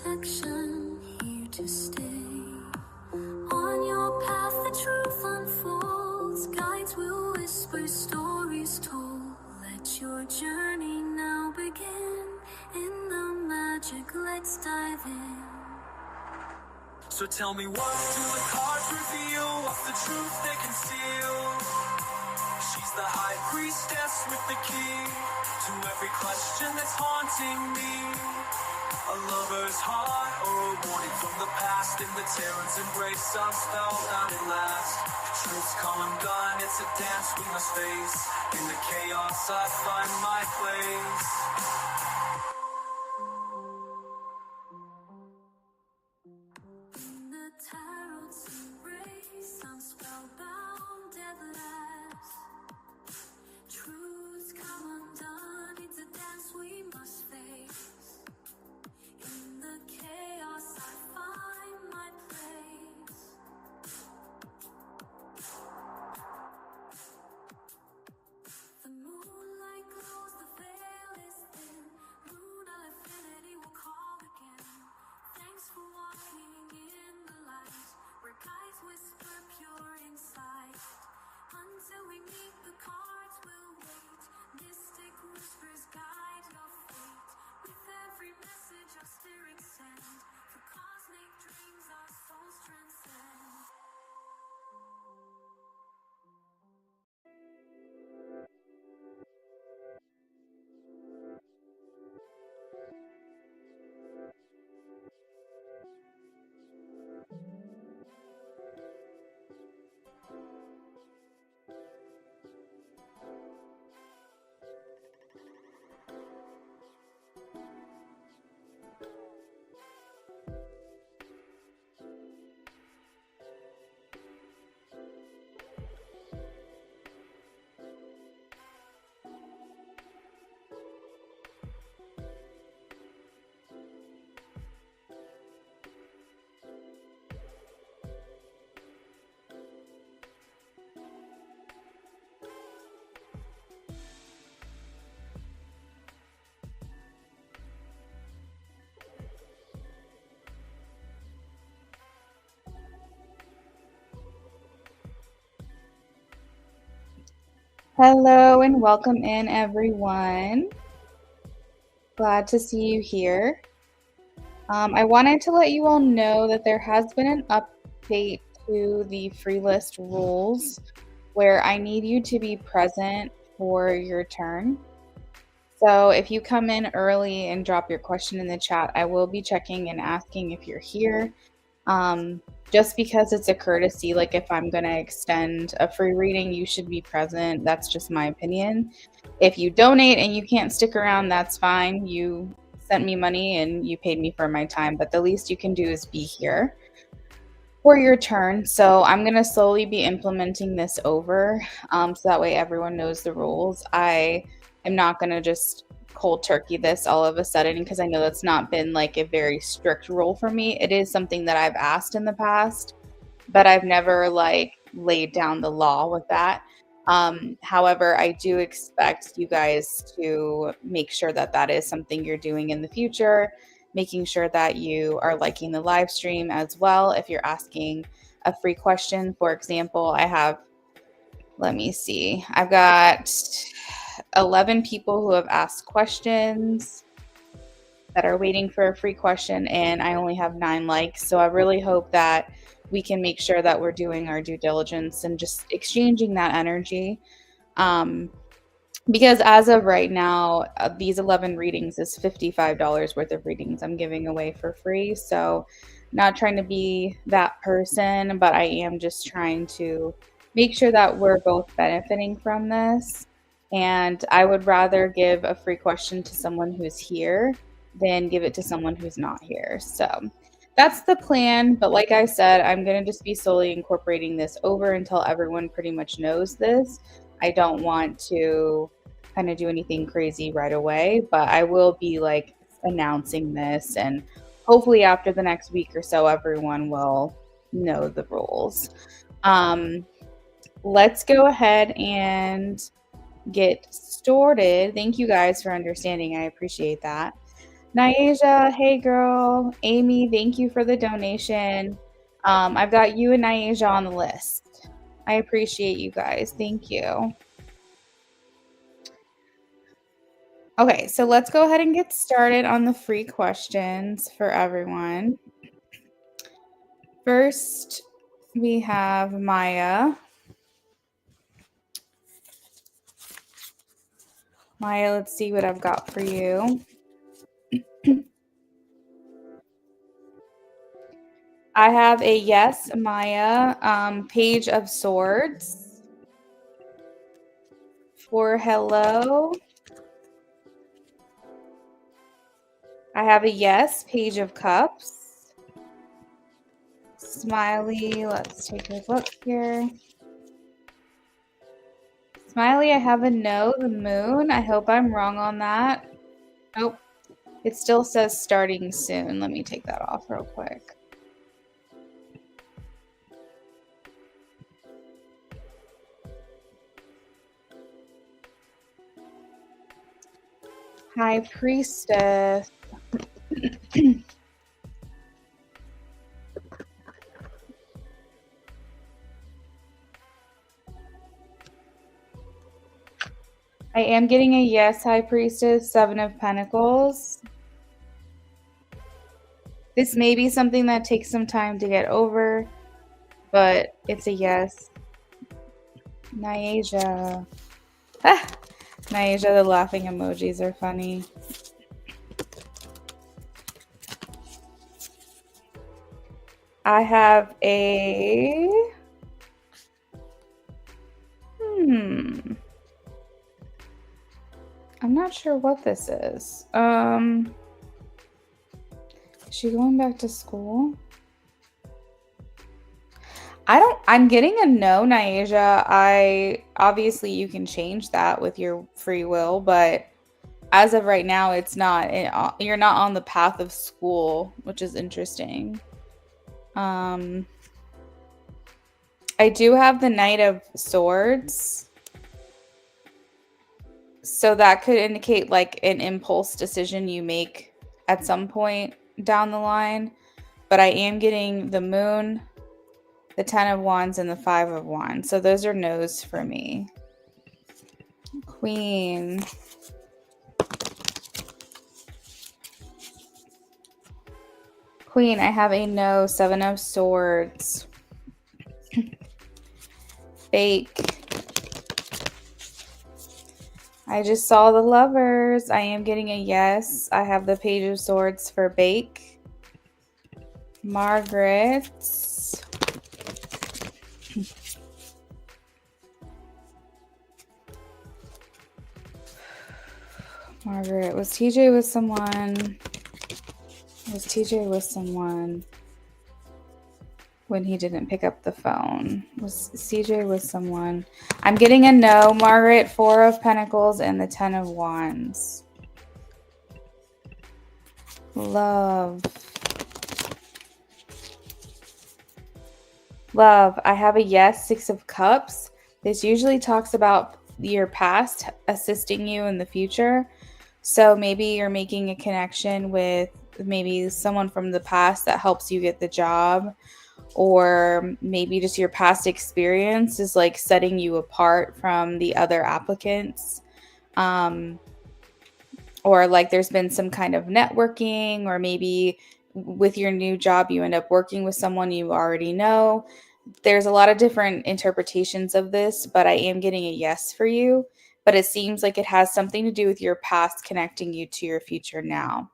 protection, here to stay. On your path, the truth unfolds. Guides will whisper, stories told. Let your journey now begin. In the magic, let's dive in. So tell me, what do the cards reveal? What's the truth they conceal? She's the high priestess with the key to every question that's haunting me. A lover's heart or a warning from the past. In the terror's embrace, I'm spellbound at last. Truth's come undone, it's a dance we must face. In the chaos, I find my place. In the tarot's embrace, I'm spellbound at last. Truth's come undone, it's a dance we must face. In the chaos, I find my place. The moonlight glows, the veil is thin. Lunar affinity will call again. Thanks for walking in the light, where guides whisper pure insight. Until we meet, the cards will wait. Mystic whispers guide your fate. With every message our spirits send, for cosmic dreams our souls transcend. Hello and welcome in, everyone. Glad to see you here. I wanted to let you all know that there has been an update to the free list rules where I need you to be present for your turn. So if you come in early and drop your question in the chat, I will be checking and asking if you're here. Just because it's a courtesy, like if I'm going to extend a free reading, you should be present. That's just my opinion. If you donate and you can't stick around, that's fine. You sent me money and you paid me for my time, but the least you can do is be here for your turn. So I'm going to slowly be implementing this over so that way everyone knows the rules. I am not going to just cold turkey this all of a sudden because I know that's not been like a very strict rule for me. It is something that I've asked in the past, but I've never like laid down the law with that. However, I do expect you guys to make sure that that is something you're doing in the future, making sure that you are liking the live stream as well. If you're asking a free question, for example, let me see, I've got 11 people who have asked questions that are waiting for a free question, and I only have 9 likes. So I really hope that we can make sure that we're doing our due diligence and just exchanging that energy. Because as of right now, these 11 readings is $55 worth of readings I'm giving away for free. So not trying to be that person, but I am just trying to make sure that we're both benefiting from this. And I would rather give a free question to someone who's here than give it to someone who's not here. So that's the plan. But like I said, I'm going to just be slowly incorporating this over until everyone pretty much knows this. I don't want to kind of do anything crazy right away, but I will be like announcing this, and hopefully after the next week or so, everyone will know the rules. Let's go ahead and get started. Thank you guys for understanding. I appreciate that. Nyasia, hey girl. Amy, thank you for the donation. I've got you and Nyasia on the list. I appreciate you guys. Thank you. Okay, so let's go ahead and get started on the free questions for everyone. First, we have Maya. Maya, let's see what I've got for you. I have a yes, Maya, Page of Swords. For hello, I have a yes, Page of Cups. Smiley, let's take a look here. Smiley, I have a no, the moon. I hope I'm wrong on that. Nope. It still says starting soon. Let me take that off real quick. High Priestess. I am getting a yes, High Priestess, Seven of Pentacles. This may be something that takes some time to get over, but it's a yes. Nyasia. Ah, Nyasia, the laughing emojis are funny. I have a... I'm not sure what this is. Is she going back to school? I'm getting a no, Nyasia. Obviously you can change that with your free will, but as of right now, it's not. You're not on the path of school, which is interesting. I do have the Knight of Swords. So that could indicate like an impulse decision you make at some point down the line. But I am getting the Moon, the 10 of Wands, and the 5 of Wands. So those are no's for me. Queen. Queen, I have a no, 7 of Swords. Fake. I just saw the Lovers. I am getting a yes. I have the Page of Swords for Bake. Margaret. Margaret. Was TJ with someone? Was TJ with someone when he didn't pick up the phone? Was CJ with someone? I'm getting a no, Margaret. 4 of Pentacles and the 10 of Wands. Love. Love. I have a yes, 6 of Cups. This usually talks about your past assisting you in the future. So maybe you're making a connection with maybe someone from the past that helps you get the job, or maybe just your past experience is like setting you apart from the other applicants. Or like there's been some kind of networking, or maybe with your new job you end up working with someone you already know. There's a lot of different interpretations of this, but I am getting a yes for you. But it seems like it has something to do with your past connecting you to your future now.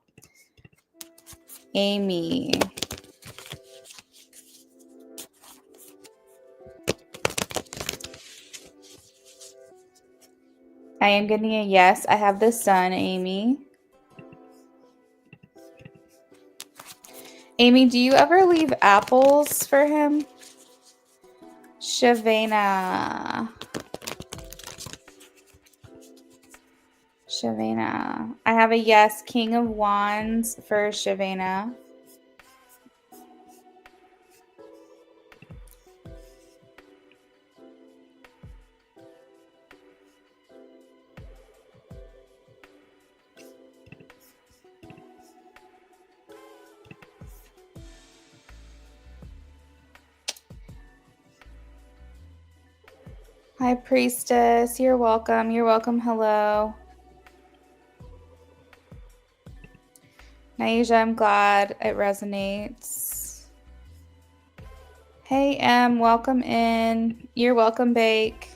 Amy. I am getting a yes. I have the Sun, Amy. Amy, do you ever leave apples for him? Shavana. Shavana. I have a yes. King of Wands for Shavana. Hi, Priestess. You're welcome. You're welcome. Hello. Naija, I'm glad it resonates. Hey, M, welcome in. You're welcome, Bake.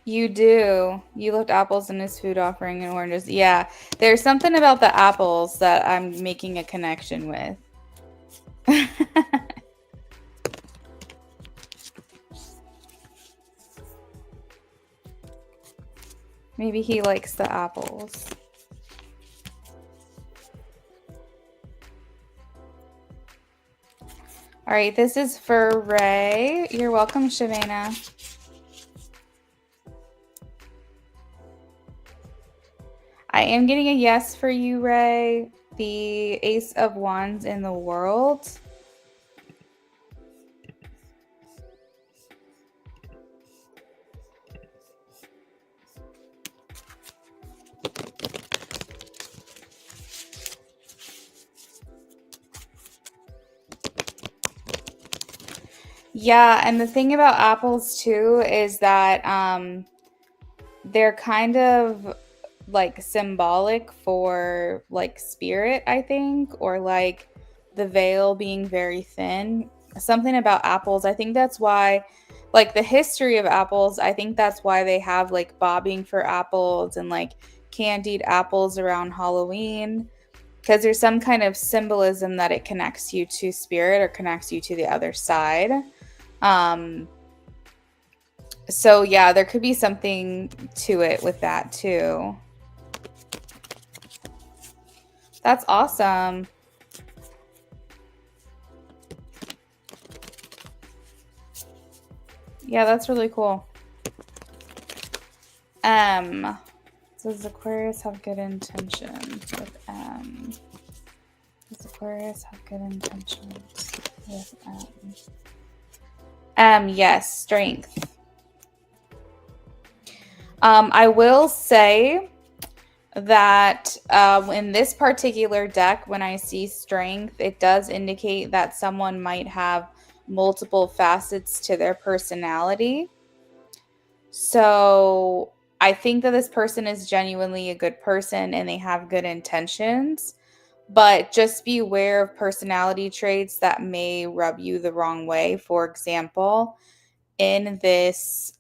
You do. You left apples in his food offering and oranges. Yeah, there's something about the apples that I'm making a connection with. Maybe he likes the apples. All right, this is for Ray. You're welcome, Shavana. I am getting a yes for you, Ray. The Ace of Wands in the world. Yeah, and the thing about apples too is that they're kind of like symbolic for like spirit, I think, or like the veil being very thin. Something about apples. I think that's why, like the history of apples, I think that's why they have like bobbing for apples and like candied apples around Halloween, because there's some kind of symbolism that it connects you to spirit or connects you to the other side. Um, so yeah, there could be something to it with that too. That's awesome. Yeah, that's really cool. Does Aquarius have good intentions with M? Does Aquarius have good intentions with M? Yes, strength. I will say that in this particular deck, when I see strength, it does indicate that someone might have multiple facets to their personality. So I think that this person is genuinely a good person and they have good intentions, but just be aware of personality traits that may rub you the wrong way. For example, in this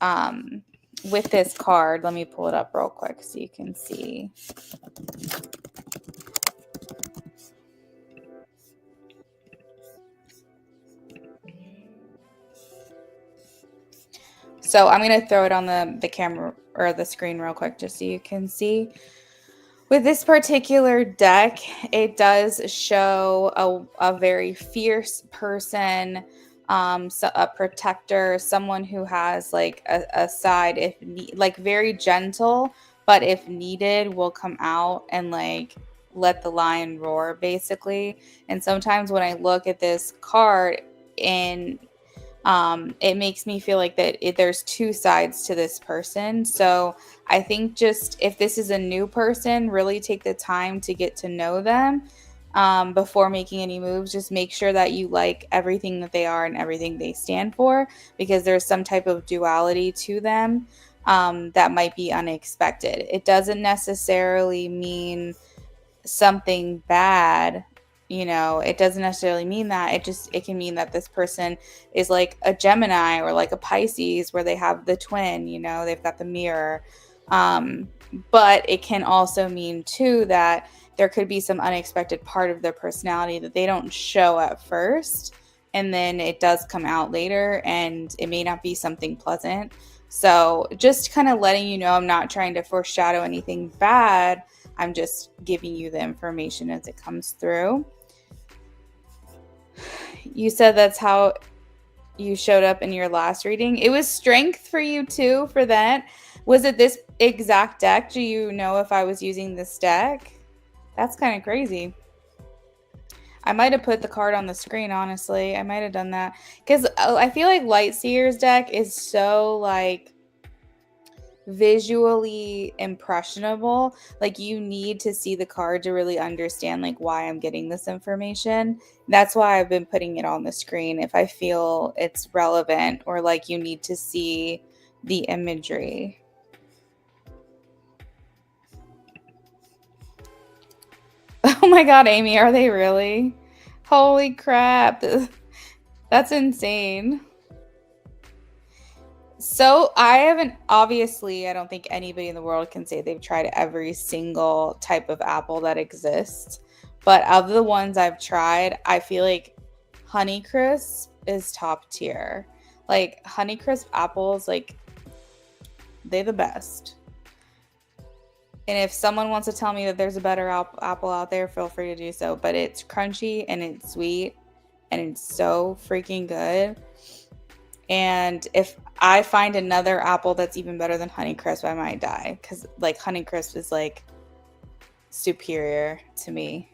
with this card, let me pull it up real quick so you can see. So I'm going to throw it on the camera or the screen real quick just so you can see. With this particular deck, it does show a very fierce person, so a protector, someone who has like a side, if like very gentle, but if needed, will come out and like let the lion roar, basically. And sometimes when I look at this card in it makes me feel like that there's two sides to this person. So I think just if this is a new person, really take the time to get to know them before making any moves. Just make sure that you like everything that they are and everything they stand for, because there's some type of duality to them that might be unexpected. It doesn't necessarily mean something bad, it doesn't necessarily mean that. It can mean that this person is like a Gemini or like a Pisces, where they have the twin, they've got the mirror. But it can also mean too that there could be some unexpected part of their personality that they don't show at first, and then it does come out later, and it may not be something pleasant. So just kind of letting you know, I'm not trying to foreshadow anything bad. I'm just giving you the information as it comes through. You said that's how you showed up in your last reading. It was strength for you too, for that. Was it this exact deck? Do you know if I was using this deck? That's kind of crazy. I might have put the card on the screen, honestly. I might have done that. Because I feel like Light Seer's deck is so, like, visually impressionable. Like you need to see the card to really understand like why I'm getting this information. That's why I've been putting it on the screen if I feel it's relevant or like you need to see the imagery. Oh my god, Amy, are they really? Holy crap. That's insane. So I haven't, obviously, I don't think anybody in the world can say they've tried every single type of apple that exists. But of the ones I've tried, I feel like Honeycrisp is top tier. Like Honeycrisp apples, like they're the best. And if someone wants to tell me that there's a better apple out there, feel free to do so. But it's crunchy and it's sweet and it's so freaking good. And if I find another apple that's even better than Honeycrisp, I might die. Because, like, Honeycrisp is, like, superior to me.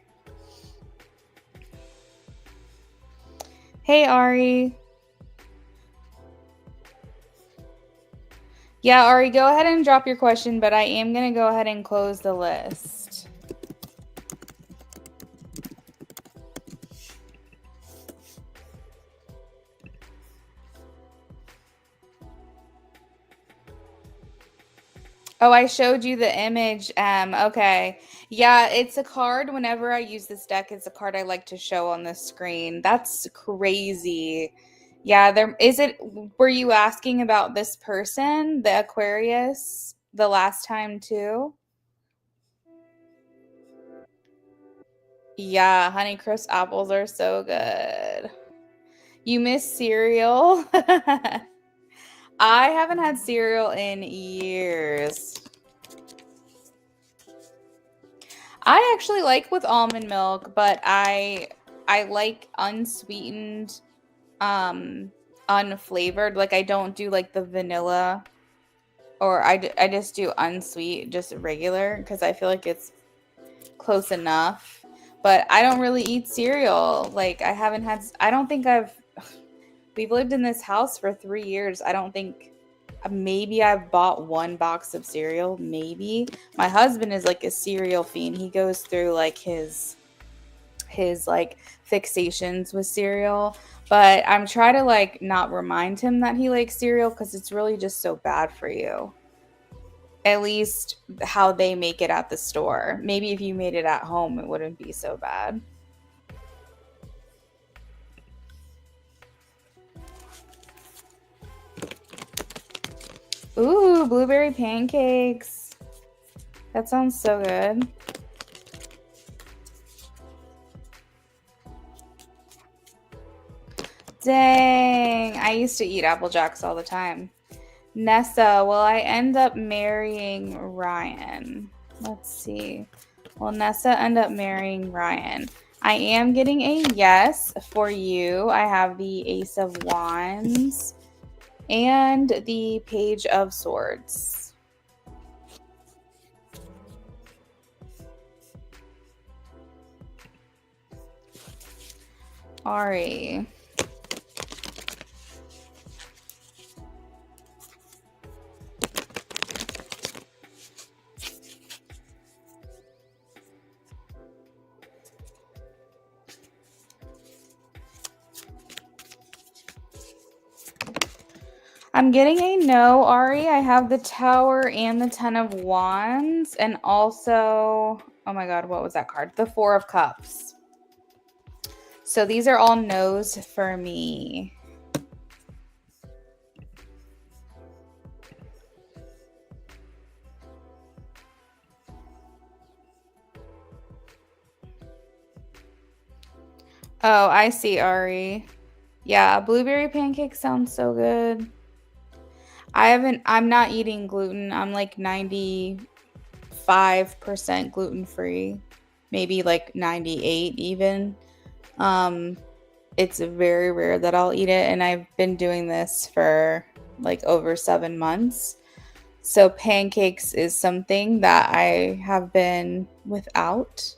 Hey, Ari. Yeah, Ari, go ahead and drop your question, but I am going to go ahead and close the list. Oh, I showed you the image. Okay. Yeah, it's a card. Whenever I use this deck, it's a card I like to show on the screen. That's crazy. Yeah, there is it. Were you asking about this person, the Aquarius, the last time too? Yeah, Honeycrisp apples are so good. You miss cereal? I haven't had cereal in years. I actually like with almond milk, but I like unsweetened, unflavored. Like I don't do like the vanilla, or I just do unsweet, just regular, because I feel like it's close enough. But I don't really eat cereal. Like I don't think we've lived in this house for 3 years. I don't think, maybe I've bought one box of cereal, maybe. My husband is like a cereal fiend. He goes through like his like fixations with cereal, but I'm trying to like not remind him that he likes cereal because it's really just so bad for you. At least how they make it at the store. Maybe if you made it at home, it wouldn't be so bad. Ooh, blueberry pancakes. That sounds so good. Dang, I used to eat Apple Jacks all the time. Nessa, will I end up marrying Ryan? Let's see. Will Nessa end up marrying Ryan? I am getting a yes for you. I have the Ace of Wands and the Page of Swords. Ari. I'm getting a no, Ari. I have the Tower and the Ten of Wands, and also, oh my god, what was that card? The Four of Cups. So these are all no's for me. Oh, I see, Ari. Yeah, blueberry pancake sounds so good. I'm not eating gluten. I'm like 95% gluten free, maybe like 98 even. It's very rare that I'll eat it, and I've been doing this for like over 7 months. So pancakes is something that I have been without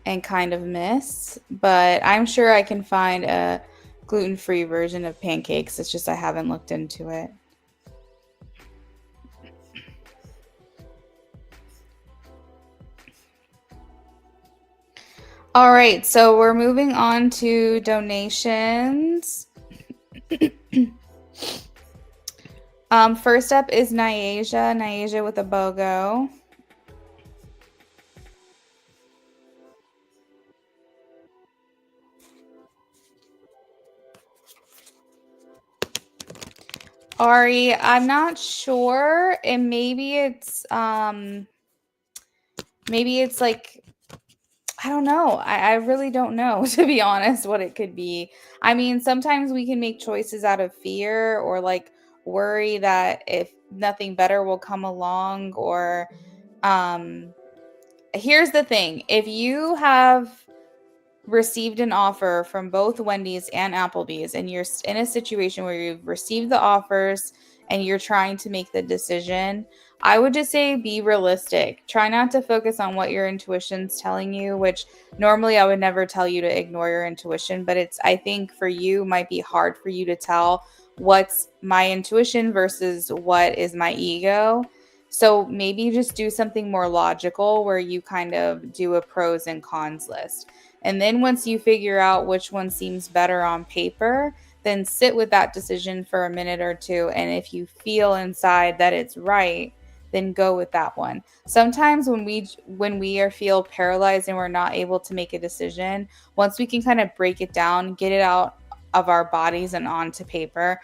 and kind of miss, but I'm sure I can find a gluten-free version of pancakes. It's just I haven't looked into it. All right, so we're moving on to donations. First up is Nyasia with a BOGO. Ari, I'm not sure, and maybe it's like, I don't know. I really don't know, to be honest, what it could be. I mean, sometimes we can make choices out of fear or like worry that if nothing better will come along, or here's the thing. If you have received an offer from both Wendy's and Applebee's, and you're in a situation where you've received the offers and you're trying to make the decision, I would just say be realistic. Try not to focus on what your intuition's telling you, which normally I would never tell you to ignore your intuition, but I think for you might be hard for you to tell what's my intuition versus what is my ego. So maybe just do something more logical where you kind of do a pros and cons list. And then once you figure out which one seems better on paper, then sit with that decision for a minute or two. And if you feel inside that it's right, then go with that one. Sometimes when we are feel paralyzed and we're not able to make a decision, once we can kind of break it down, get it out of our bodies and onto paper,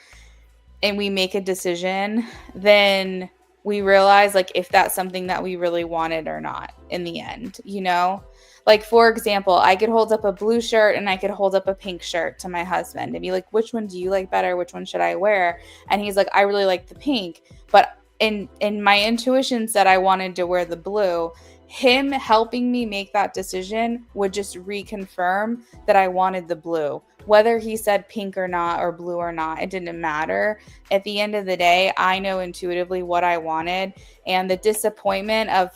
and we make a decision, then we realize like if that's something that we really wanted or not in the end, you know? Like for example, I could hold up a blue shirt and I could hold up a pink shirt to my husband and be like, "Which one do you like better? Which one should I wear?" And he's like, "I really like the pink." But in my intuition said I wanted to wear the blue. Him helping me make that decision would just reconfirm that I wanted the blue. Whether he said pink or not, or blue or not, it didn't matter. At the end of the day, I know intuitively what I wanted, and the disappointment of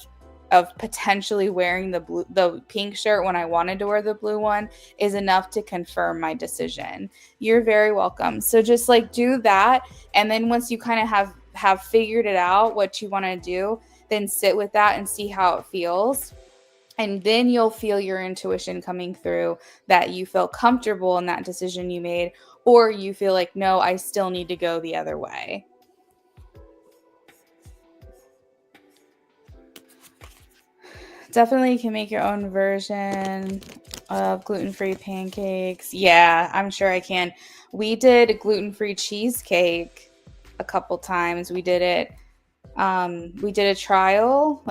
potentially wearing the pink shirt when I wanted to wear the blue one is enough to confirm my decision. You're very welcome. So just like do that, and then once you kind of have figured it out what you want to do, then sit with that and see how it feels. And then you'll feel your intuition coming through that you feel comfortable in that decision you made, or you feel like, no, I still need to go the other way. Definitely can make your own version of gluten-free pancakes. Yeah, I'm sure I can. We did gluten-free cheesecake a couple times. We did a trial.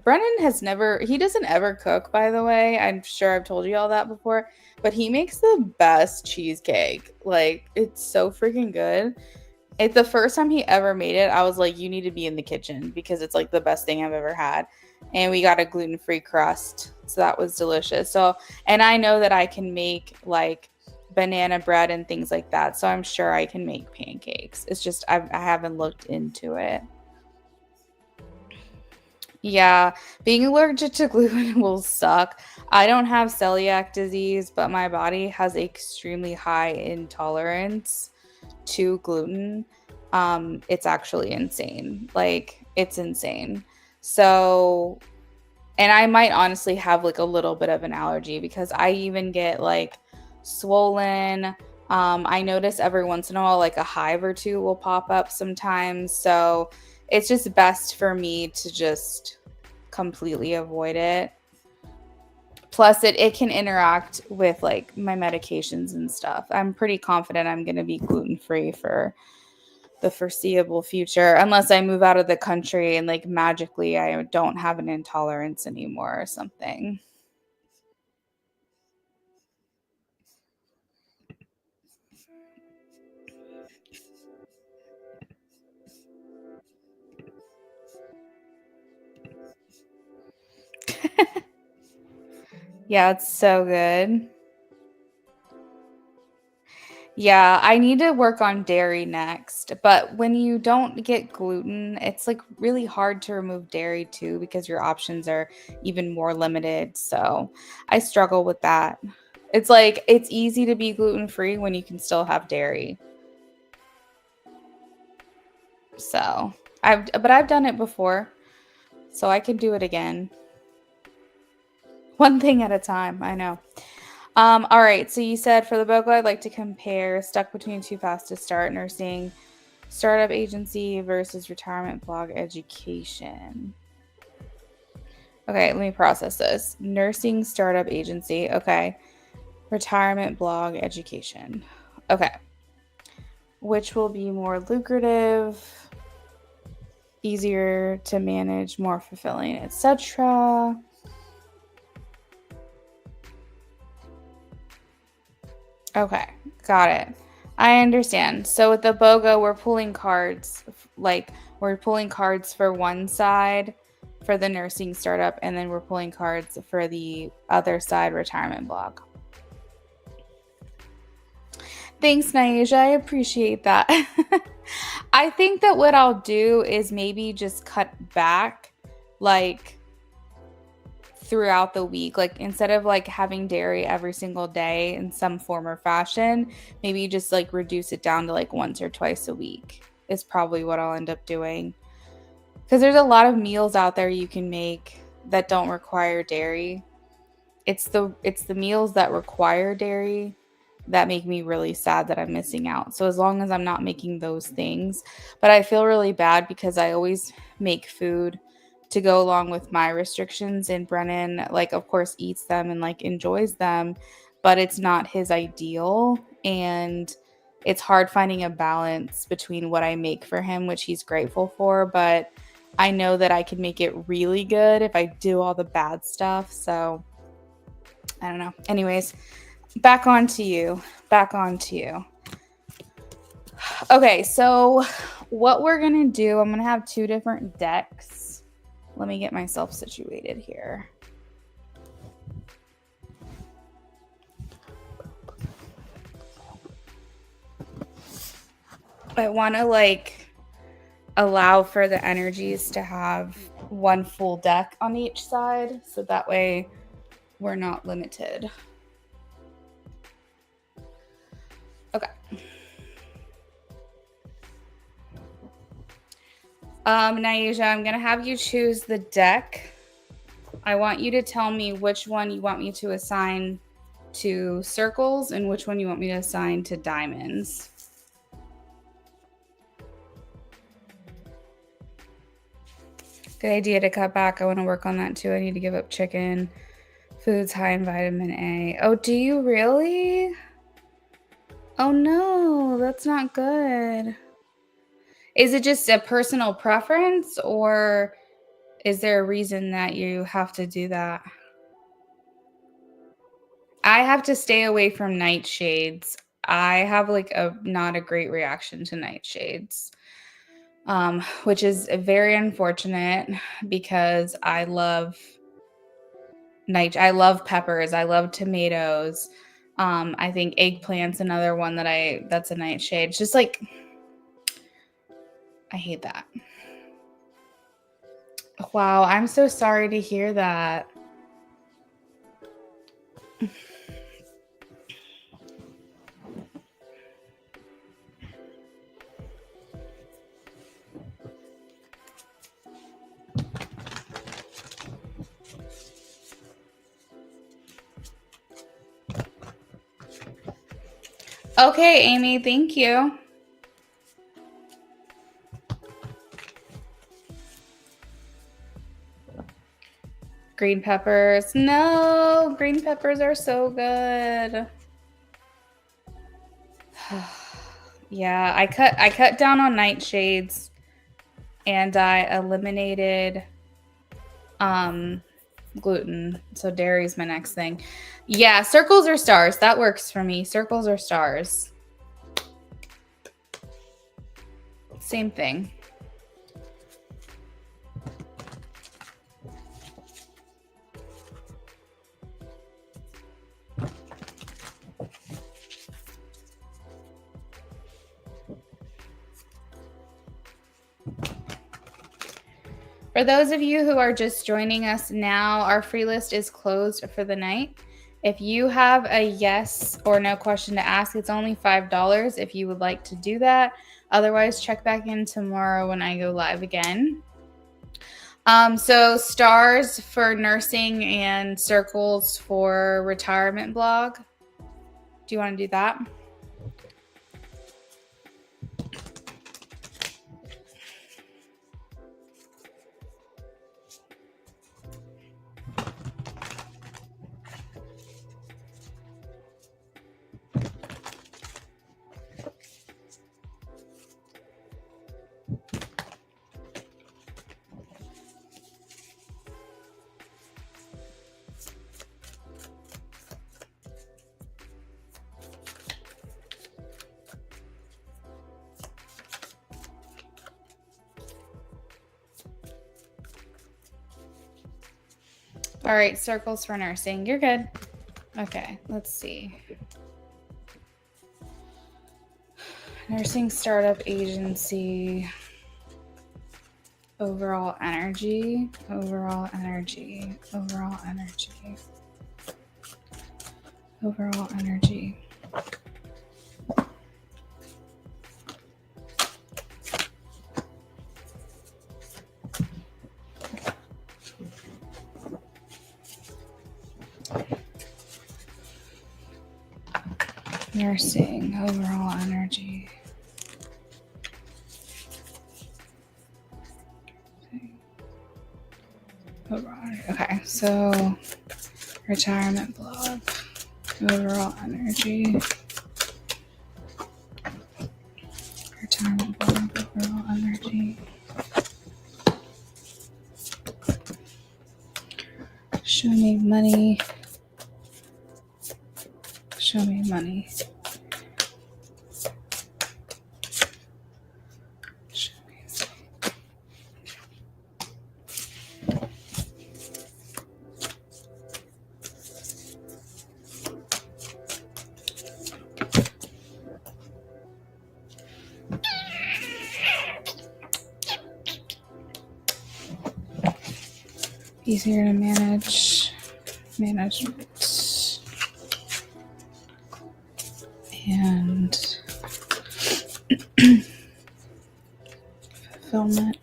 Brennan has never, he doesn't ever cook, by the way. I'm sure I've told you all that before, but he makes the best cheesecake. Like, it's so freaking good. It's the first time he ever made it. I was like, you need to be in the kitchen because it's like the best thing I've ever had. And we got a gluten-free crust. So that was delicious. So, and I know that I can make like banana bread and things like that. So I'm sure I can make pancakes. It's just I haven't looked into it. Yeah, being allergic to gluten will suck. I don't have celiac disease, but my body has extremely high intolerance to gluten. It's actually insane. Like, it's insane. So, and I might honestly have like a little bit of an allergy because I even get like swollen. I notice every once in a while like a hive or two will pop up sometimes. So it's just best for me to just completely avoid it. Plus it can interact with like my medications and stuff. I'm pretty confident I'm going to be gluten free for the foreseeable future unless I move out of the country and like magically I don't have an intolerance anymore or something. Yeah, it's so good. Yeah, I need to work on dairy next. But when you don't get gluten, it's like really hard to remove dairy too because your options are even more limited. So I struggle with that. It's like it's easy to be gluten free when you can still have dairy. So but I've done it before, so I can do it again. One thing at a time, I know. All right, so you said for the BOGO, I'd like to compare stuck between too fast to start nursing startup agency versus retirement blog education. Okay, let me process this. Nursing startup agency. Okay. Retirement blog education. Okay. Which will be more lucrative, easier to manage, more fulfilling, etc. Okay, got it. I understand. So with the BOGO, we're pulling cards, like we're pulling cards for one side for the nursing startup, and then we're pulling cards for the other side retirement blog. Thanks, Naisha. I appreciate that. I think that what I'll do is maybe just cut back, like throughout the week, like instead of like having dairy every single day in some form or fashion, maybe just like reduce it down to like once or twice a week is probably what I'll end up doing, because there's a lot of meals out there you can make that don't require dairy. It's the meals that require dairy that make me really sad that I'm missing out. So as long as I'm not making those things, but I feel really bad because I always make food to go along with my restrictions, and Brennan, like, of course eats them and like enjoys them, but it's not his ideal, and it's hard finding a balance between what I make for him, which he's grateful for, but I know that I can make it really good if I do all the bad stuff. So I don't know. Anyways, back on to you. Okay, so what we're going to do, I'm going to have two different decks. Let me get myself situated here. I want to like allow for the energies to have one full deck on each side, so that way we're not limited. Okay. Naisha, I'm going to have you choose the deck. I want you to tell me which one you want me to assign to circles and which one you want me to assign to diamonds. Good idea to cut back. I want to work on that too. I need to give up chicken. Foods high in vitamin A. Oh, do you really? Oh no, that's not good. Is it just a personal preference, or is there a reason that you have to do that? I have to stay away from nightshades. I have like not a great reaction to nightshades, which is very unfortunate because I love peppers. I love tomatoes. I think eggplant's another one that's a nightshade. It's just like, I hate that. Wow, I'm so sorry to hear that. Okay, Amy, thank you. Green peppers. No, green peppers are so good. Yeah, I cut down on nightshades, and I eliminated gluten. So dairy's my next thing. Yeah, circles or stars. That works for me. Circles or stars. Same thing. For those of you who are just joining us now, our free list is closed for the night. If you have a yes or no question to ask, it's only $5 if you would like to do that. Otherwise, check back in tomorrow when I go live again. So stars for nursing and circles for retirement blog. Do you want to do that? All right, circles for nursing. You're good. Okay, let's see. Nursing startup agency. Overall energy. Overall energy. Overall energy. Overall energy. Nursing, overall energy. Okay, so retirement blog, overall energy. Retirement blog, overall energy. Show me money. Show me money. Show me easier to manage. Management. And fulfillment.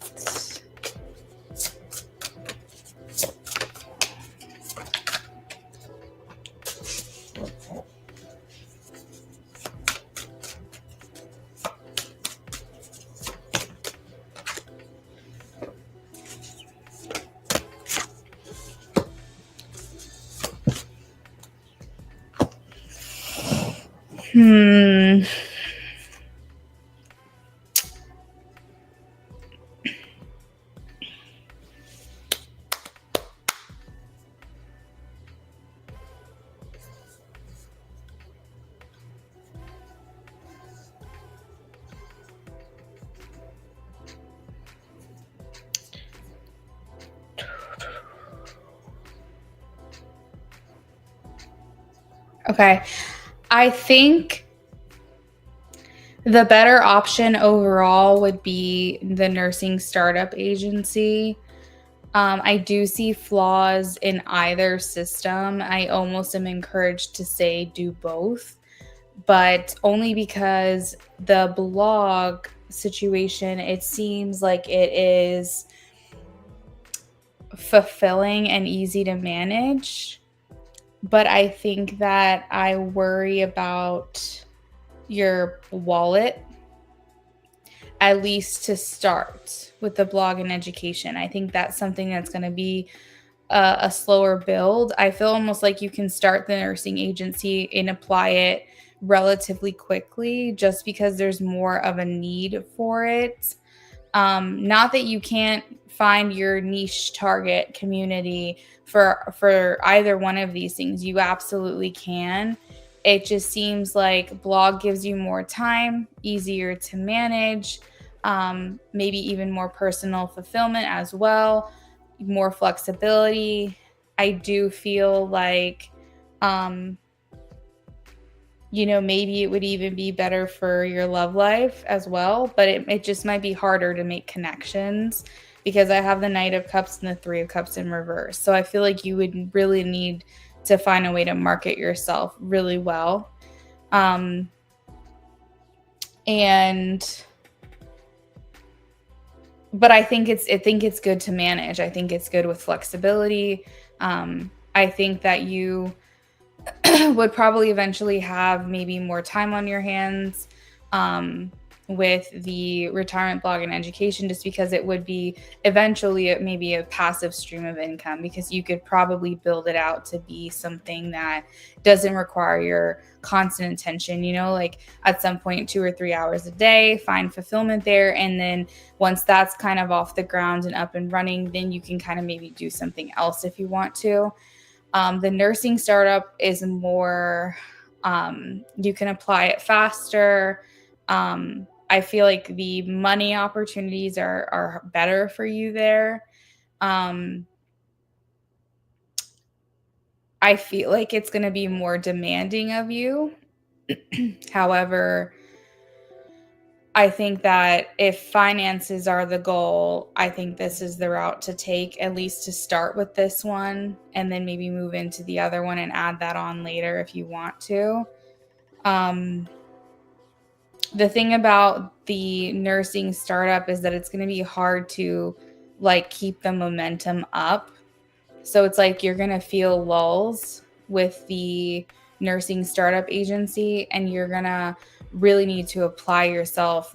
Okay. I think the better option overall would be the nursing startup agency. I do see flaws in either system. I almost am encouraged to say do both, but only because the blog situation, it seems like it is fulfilling and easy to manage. But I think that I worry about your wallet, at least to start with the blog and education. I think that's something that's going to be a slower build. I feel almost like you can start the nursing agency and apply it relatively quickly just because there's more of a need for it. Not that you can't find your niche target community for either one of these things. You absolutely can. It just seems like blog gives you more time, easier to manage, maybe even more personal fulfillment as well, more flexibility. I do feel like, maybe it would even be better for your love life as well, but it just might be harder to make connections because I have the Knight of Cups and the Three of Cups in reverse. So I feel like you would really need to find a way to market yourself really well. And but I think it's good to manage. I think it's good with flexibility. I think that you would probably eventually have maybe more time on your hands with the retirement blog and education, just because it would be eventually maybe a passive stream of income, because you could probably build it out to be something that doesn't require your constant attention, like at some point 2 or 3 hours a day, find fulfillment there. And then once that's kind of off the ground and up and running, then you can kind of maybe do something else if you want to. The nursing startup is more, you can apply it faster. I feel like the money opportunities are better for you there. I feel like it's going to be more demanding of you. However, I think that if finances are the goal, I think this is the route to take, at least to start with this one, and then maybe move into the other one and add that on later if you want to. The thing about the nursing startup is that it's going to be hard to keep the momentum up. So it's like you're going to feel lulls with the nursing startup agency, and you're going to really need to apply yourself.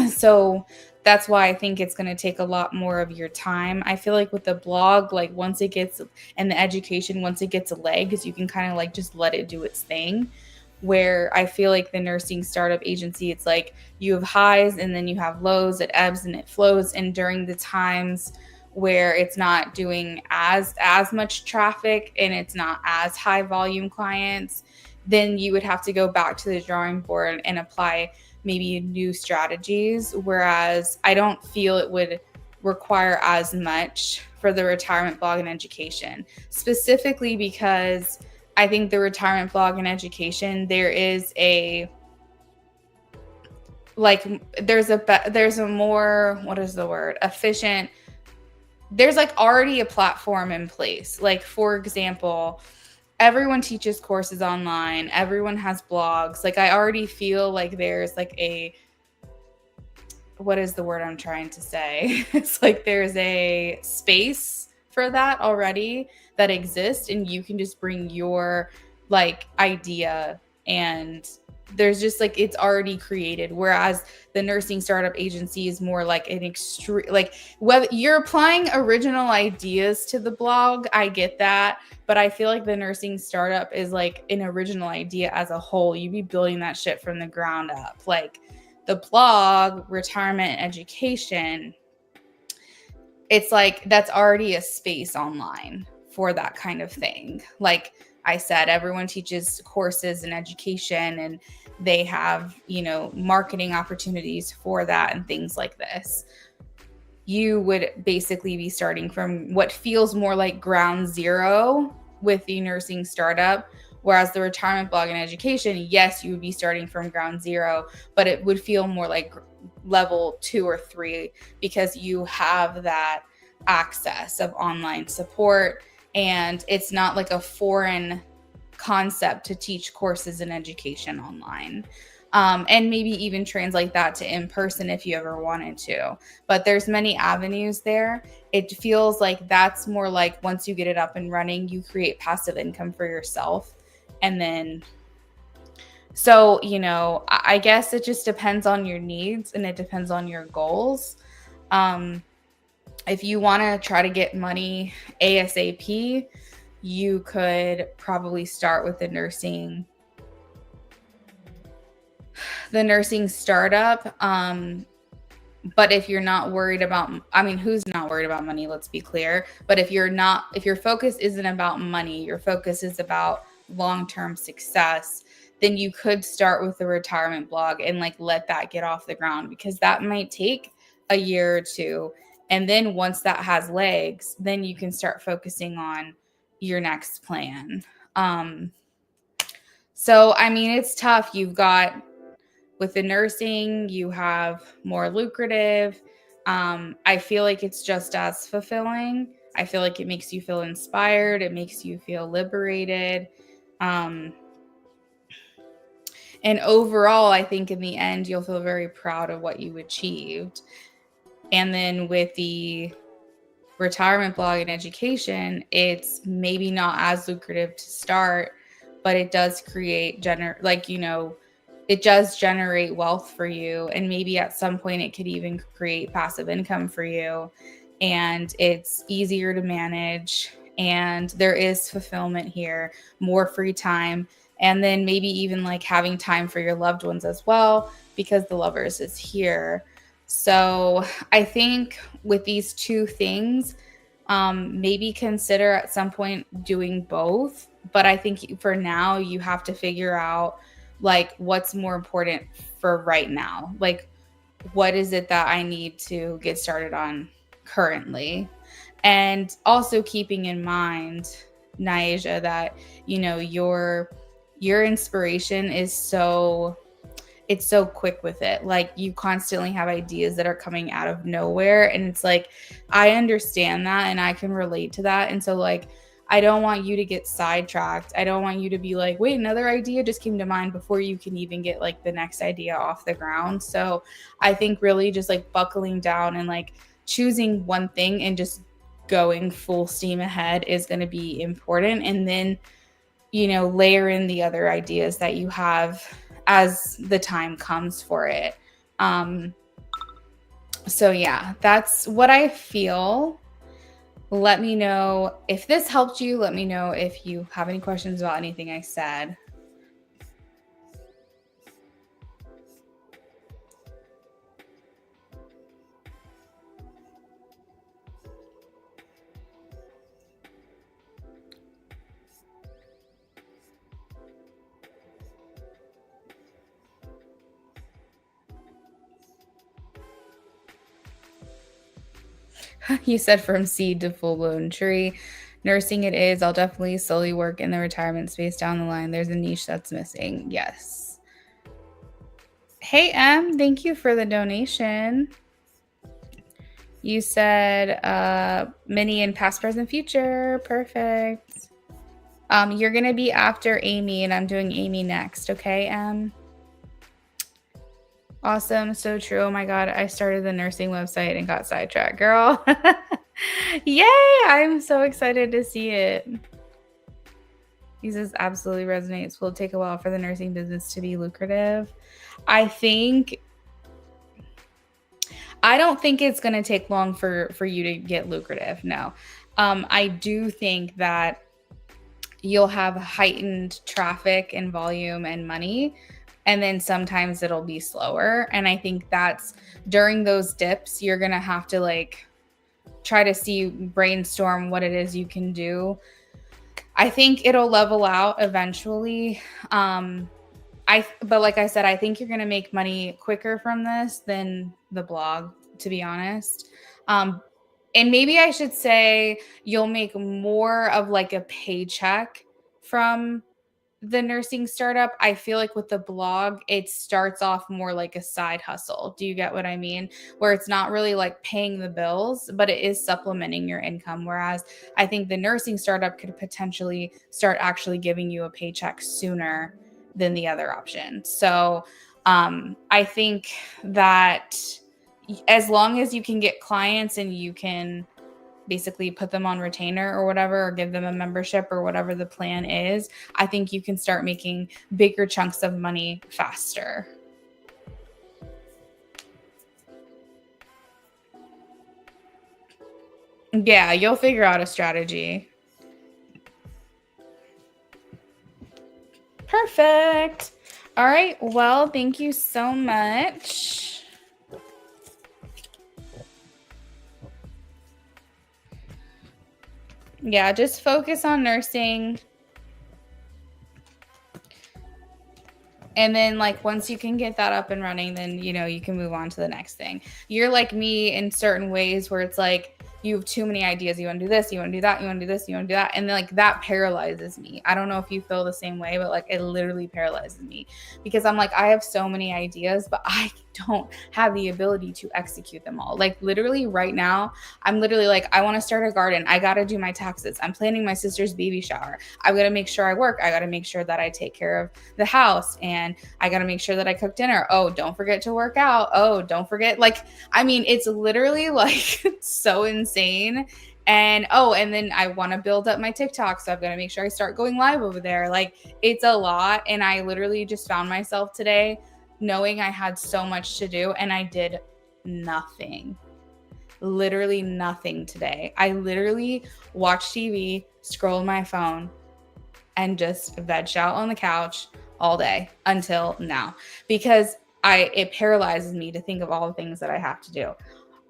So that's why I think it's going to take a lot more of your time. I feel like with the blog, once it gets, and the education, once it gets legs, you can kind of just let it do its thing. Where I feel like the nursing startup agency, it's like you have highs and then you have lows, it ebbs and it flows. And during the times where it's not doing as much traffic and it's not as high volume clients, then you would have to go back to the drawing board and apply maybe new strategies. Whereas I don't feel it would require as much for the retirement blog and education, specifically because I think the retirement blog and education, there is a there's a more, what is the word, efficient, there's already a platform in place. For example, everyone teaches courses online, everyone has blogs. I already feel like there's a, what is the word I'm trying to say? It's there's a space for that already that exists, and you can just bring your idea, and there's just it's already created. Whereas the nursing startup agency is more an extreme, whether you're applying original ideas to the blog, I get that, but I feel like the nursing startup is an original idea as a whole. You'd be building that shit from the ground up. The blog, retirement, education, it's that's already a space online for that kind of thing. Like I said, everyone teaches courses in education, and they have, marketing opportunities for that and things like this. You would basically be starting from what feels more like ground zero with the nursing startup. Whereas the retirement blog and education, yes, you would be starting from ground zero, but it would feel more like level 2 or 3, because you have that access of online support, and it's not a foreign concept to teach courses in education online. And maybe even translate that to in-person if you ever wanted to. But there's many avenues there. It feels like that's more once you get it up and running, you create passive income for yourself. And then, so, I guess it just depends on your needs, and it depends on your goals. If you want to try to get money ASAP, you could probably start with the nursing startup. But if you're not worried about, who's not worried about money? Let's be clear. But if your focus isn't about money, your focus is about long-term success, then you could start with the retirement blog and let that get off the ground, because that might take a year or two. And then once that has legs, then you can start focusing on your next plan. So, it's tough. You've got, with the nursing, you have more lucrative. I feel like it's just as fulfilling. I feel like it makes you feel inspired. It makes you feel liberated. And overall, I think in the end, you'll feel very proud of what you achieved. And then with the retirement blog and education, it's maybe not as lucrative to start, but it does create it does generate wealth for you, and maybe at some point it could even create passive income for you, and it's easier to manage, and there is fulfillment here, more free time, and then maybe even like having time for your loved ones as well, because the lovers is here. So I think with these two things, maybe consider at some point doing both. But I think for now, you have to figure out like what's more important for right now. Like, what is it that I need to get started on currently? And also keeping in mind, Naija, that your inspiration is it's so quick with it. Like you constantly have ideas that are coming out of nowhere. And it's like, I understand that and I can relate to that. And so, like, I don't want you to get sidetracked. I don't want you to be like, wait, another idea just came to mind before you can even get like the next idea off the ground. So I think really just like buckling down and like choosing one thing and just going full steam ahead is going to be important. And then, layer in the other ideas that you have as the time comes for it. So yeah, that's what I feel. Let me know if this helped you. Let me know if you have any questions about anything I said. You said from seed to full blown tree. Nursing it is. I'll definitely slowly work in the retirement space down the line. There's a niche that's missing. Yes. Hey, M, thank you for the donation. You said mini in past, present, future. Perfect. You're going to be after Amy, and I'm doing Amy next. Okay, M? Awesome. So true. Oh my God. I started the nursing website and got sidetracked, girl. Yay. I'm so excited to see it. He says absolutely resonates. Will it take a while for the nursing business to be lucrative? I don't think it's going to take long for you to get lucrative. No. I do think that you'll have heightened traffic and volume and money, and then sometimes it'll be slower. And I think that's during those dips, you're going to have to like try to brainstorm what it is you can do. I think it'll level out eventually. But like I said, I think you're going to make money quicker from this than the blog, to be honest. And maybe I should say you'll make more of like a paycheck from the nursing startup. I feel like with the blog, it starts off more like a side hustle. Do you get what I mean? Where it's not really like paying the bills, but it is supplementing your income. Whereas I think the nursing startup could potentially start actually giving you a paycheck sooner than the other option. So I think that as long as you can get clients and you can basically put them on retainer or whatever, or give them a membership or whatever the plan is, I think you can start making bigger chunks of money faster. Yeah, you'll figure out a strategy. Perfect. All right. Well, thank you so much. Yeah, just focus on nursing. And then like once you can get that up and running, then you can move on to the next thing. You're like me in certain ways where it's like you have too many ideas. You want to do this, you want to do that, you want to do this, you want to do that. And then like that paralyzes me. I don't know if you feel the same way, but like it literally paralyzes me because I'm like, I have so many ideas, but I don't have the ability to execute them all. Like literally right now, I'm literally like, I want to start a garden. I got to do my taxes. I'm planning my sister's baby shower. I've got to make sure I work. I got to make sure that I take care of the house, and I got to make sure that I cook dinner. Oh, don't forget to work out. Oh, don't forget. Like, I mean, it's literally like so insane. And then I want to build up my TikTok. So I've got to make sure I start going live over there. Like it's a lot. And I literally just found myself today knowing I had so much to do, and I did nothing. Literally nothing today. I literally watched TV, scrolled my phone, and just vegged out on the couch all day until now because it paralyzes me to think of all the things that I have to do.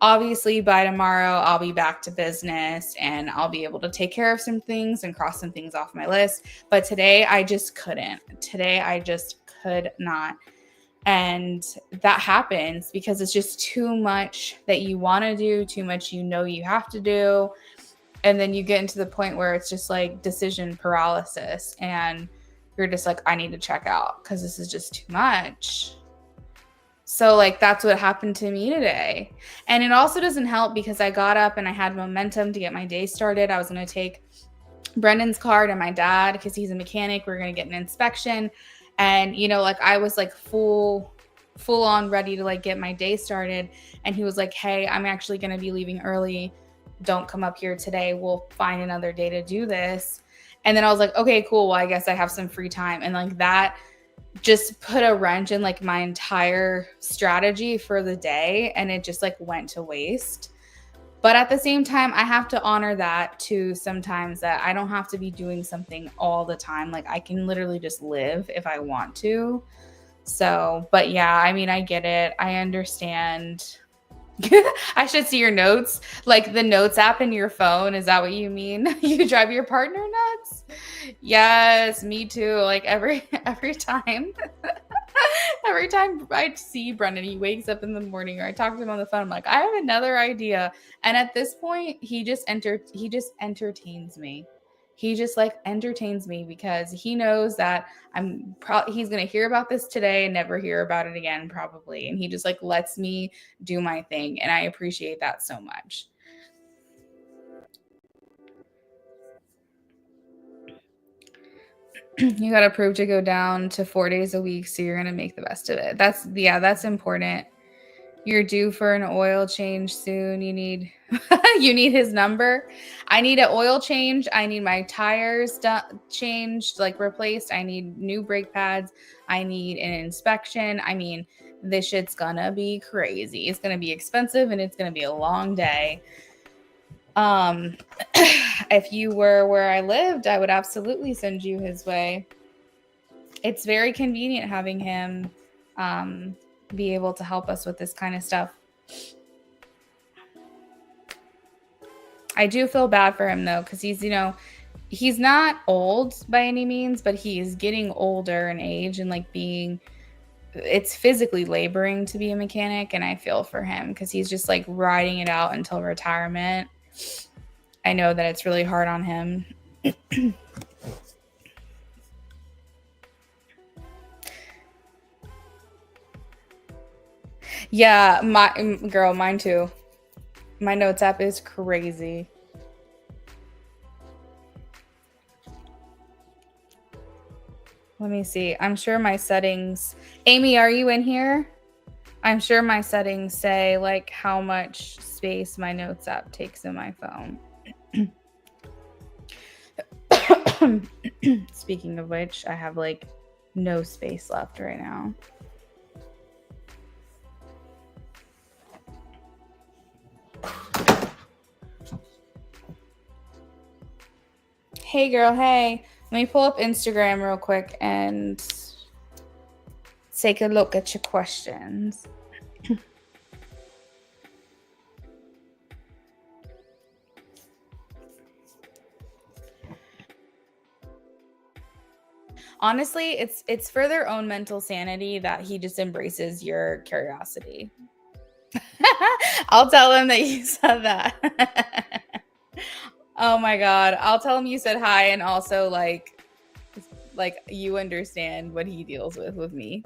Obviously, by tomorrow, I'll be back to business and I'll be able to take care of some things and cross some things off my list. But today, I just couldn't. Today, I just could not. And that happens because it's just too much that you want to do, too much you have to do. And then you get into the point where it's just like decision paralysis and you're just like, I need to check out because this is just too much. So like that's what happened to me today. And it also doesn't help because I got up and I had momentum to get my day started. I was going to take Brendan's car to my dad because he's a mechanic. We're going to get an inspection. And, like I was like full on ready to like get my day started. And he was like, hey, I'm actually going to be leaving early. Don't come up here today. We'll find another day to do this. And then I was like, okay, cool. Well, I guess I have some free time. And like that just put a wrench in like my entire strategy for the day. And it just like went to waste. But at the same time, I have to honor that too sometimes, that I don't have to be doing something all the time. Like I can literally just live if I want to. So, but yeah, I mean, I get it. I understand. I should see your notes, like the notes app in your phone. Is that what you mean? You drive your partner nuts? Yes, me too. Like every time. Every time I see Brendan, he wakes up in the morning or I talk to him on the phone, I'm like, I have another idea. And at this point, he just entertains me. He just like entertains me because he knows that he's going to hear about this today and never hear about it again, probably. And he just like lets me do my thing. And I appreciate that so much. You got approved to go down to 4 days a week. So you're going to make the best of it. That's important. You're due for an oil change soon. You need his number. I need an oil change. I need my tires changed, like replaced. I need new brake pads. I need an inspection. I mean, this shit's gonna be crazy. It's gonna be expensive and it's gonna be a long day. If you were where I lived, I would absolutely send you his way. It's very convenient having him be able to help us with this kind of stuff. I do feel bad for him though, because he's not old by any means, but he is getting older in age and like it's physically laboring to be a mechanic. And I feel for him because he's just like riding it out until retirement. I know that it's really hard on him. Yeah, mine too. My notes app is crazy. Let me see. I'm sure my settings... Amy, are you in here? I'm sure my settings say like how much space my notes app takes in my phone. Speaking of which, I have like no space left right now. Hey girl, hey. Let me pull up Instagram real quick and take a look at your questions. Honestly, it's for their own mental sanity that he just embraces your curiosity. I'll tell him that you said that. Oh my God. I'll tell him you said hi, and also like you understand what he deals with me.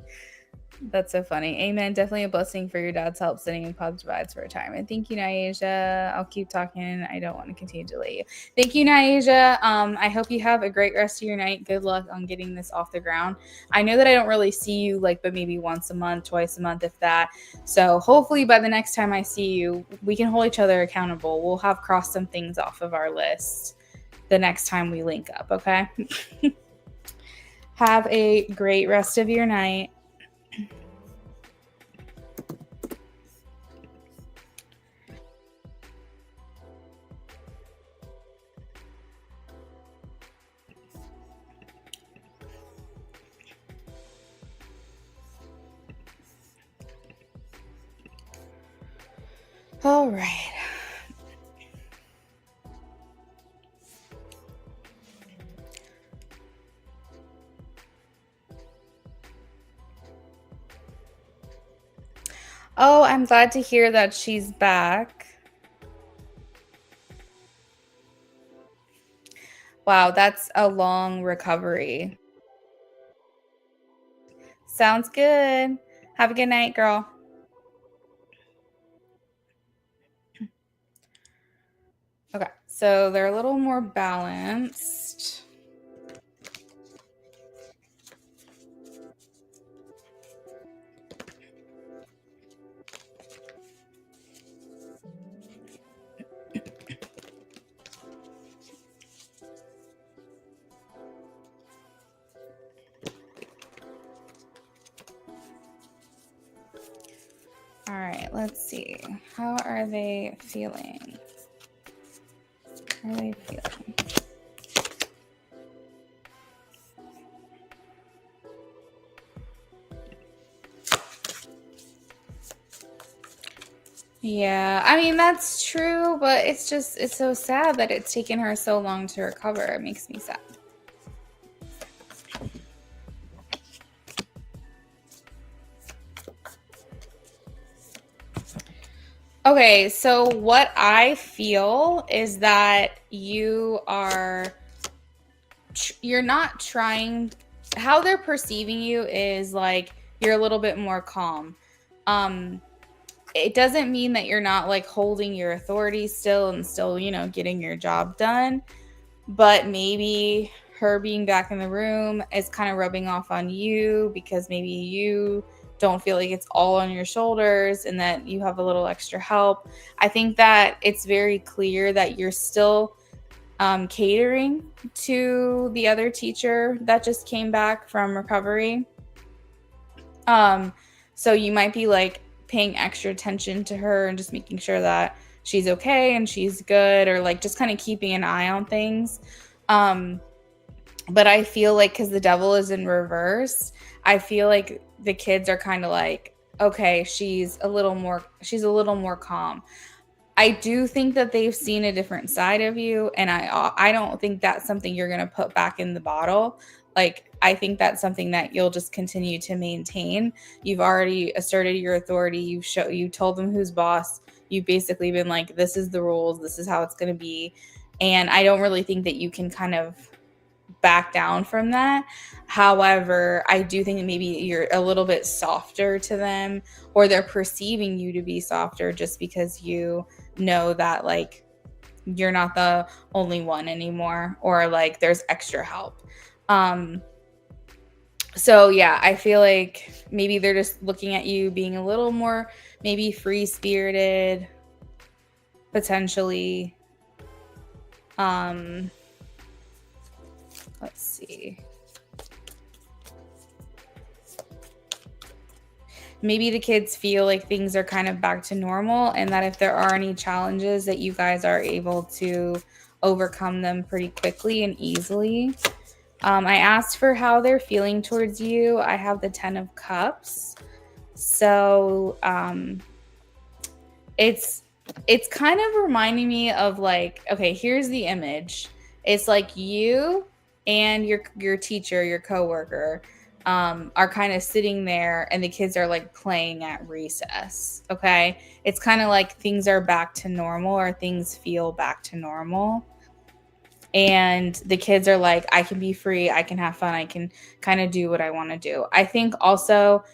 That's so funny. Amen. Definitely a blessing for your dad's help sitting in positive vibes for retirement. Thank you, Naisha. I'll keep talking. I don't want to continue to delay you. Thank you, Naisha. I hope you have a great rest of your night. Good luck on getting this off the ground. I know that I don't really see you but maybe once a month, twice a month, if that. So hopefully by the next time I see you, we can hold each other accountable. We'll have crossed some things off of our list the next time we link up, okay? Have a great rest of your night. All right. Oh, I'm glad to hear that she's back. Wow, that's a long recovery. Sounds good. Have a good night, girl. Okay, so they're a little more balanced. All right, let's see. How are they feeling? How are they feeling? Yeah, I mean, that's true, but it's so sad that it's taken her so long to recover. It makes me sad. Okay, so what I feel is that you're not trying. How they're perceiving you is like you're a little bit more calm. It doesn't mean that you're not like holding your authority still and still, getting your job done, but maybe her being back in the room is kind of rubbing off on you because maybe you don't feel like it's all on your shoulders and that you have a little extra help. I think that it's very clear that you're still catering to the other teacher that just came back from recovery. So you might be like paying extra attention to her and just making sure that she's okay and she's good, or like just kind of keeping an eye on things. But I feel like because the devil is in reverse, I feel like the kids are kind of like, okay, she's a little more calm. I do think that they've seen a different side of you, and I don't think that's something you're going to put back in the bottle. Like, I think that's something that you'll just continue to maintain. You've already asserted your authority. You told them who's boss. You've basically been like, this is the rules. This is how it's going to be. And I don't really think that you can kind of back down from that. However, I do think that maybe you're a little bit softer to them, or they're perceiving you to be softer just because you know that like you're not the only one anymore, or like there's extra help. So yeah, I feel like maybe they're just looking at you being a little more maybe free-spirited, potentially. Let's see. Maybe the kids feel like things are kind of back to normal, and that if there are any challenges that you guys are able to overcome them pretty quickly and easily. I asked for how they're feeling towards you. I have the 10 of Cups. So it's kind of reminding me of like, okay, here's the image. It's like you and your teacher, your coworker, are kind of sitting there, and the kids are like playing at recess. Okay, it's kind of like things are back to normal, or things feel back to normal. And the kids are like, I can be free, I can have fun, I can kind of do what I want to do. I think also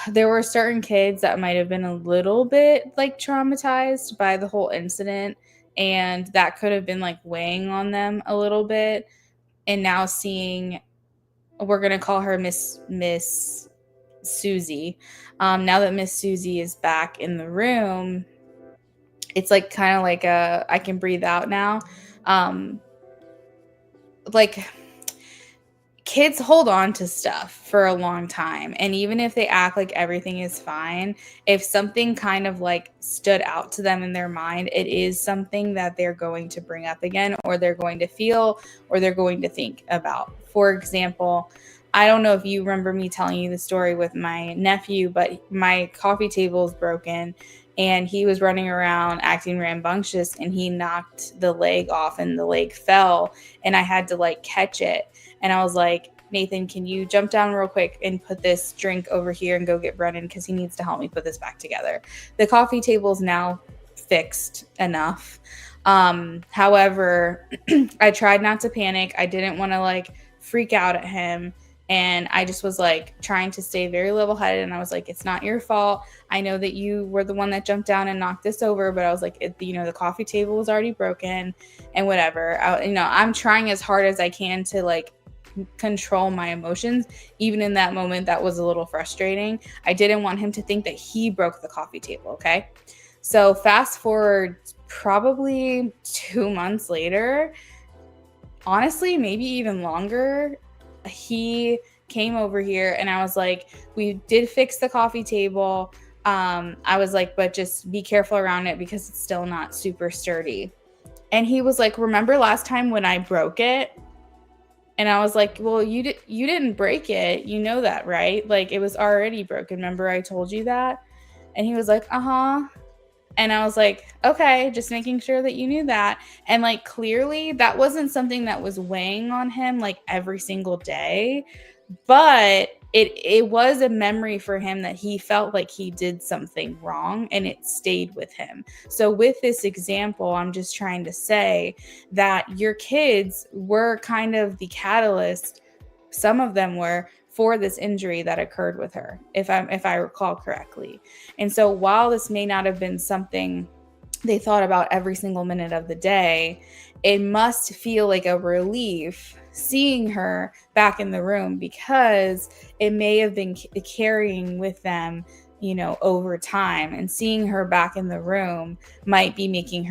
there were certain kids that might have been a little bit like traumatized by the whole incident, and that could have been like weighing on them a little bit. And now seeing, we're gonna call her Miss Susie. Now that Miss Susie is back in the room, it's like kind of like a I can breathe out now. Like kids hold on to stuff for a long time, and even if they act like everything is fine, if something kind of like stood out to them in their mind, it is something that they're going to bring up again, or they're going to feel, or they're going to think about. For example, I don't know if you remember me telling you the story with my nephew, but my coffee table is broken and he was running around acting rambunctious and he knocked the leg off and the leg fell, and I had to like catch it. And I was like, Nathan, can you jump down real quick and put this drink over here and go get Brennan because he needs to help me put this back together. The coffee table is now fixed enough. However, I tried not to panic. I didn't want to like freak out at him. And I just was like trying to stay very level headed. And I was like, it's not your fault. I know that you were the one that jumped down and knocked this over, but I was like, the coffee table was already broken and whatever. I'm trying as hard as I can to like control my emotions. Even in that moment, that was a little frustrating. I didn't want him to think that he broke the coffee table. Okay. So fast forward probably 2 months later, honestly, maybe even longer, he came over here and I was like, we did fix the coffee table. I was like, but just be careful around it because it's still not super sturdy. And he was like, remember last time when I broke it? And I was like, well, you didn't break it. You know that, right? Like it was already broken. Remember I told you that? And he was like, uh-huh. And I was like, okay, just making sure that you knew that. And like clearly that wasn't something that was weighing on him like every single day, but it was a memory for him that he felt like he did something wrong and it stayed with him. So with this example, I'm just trying to say that your kids were kind of the catalyst, some of them were, for this injury that occurred with her, if I recall correctly. And so while this may not have been something they thought about every single minute of the day, it must feel like a relief seeing her back in the room, because it may have been carrying with them, over time, and seeing her back in the room might be making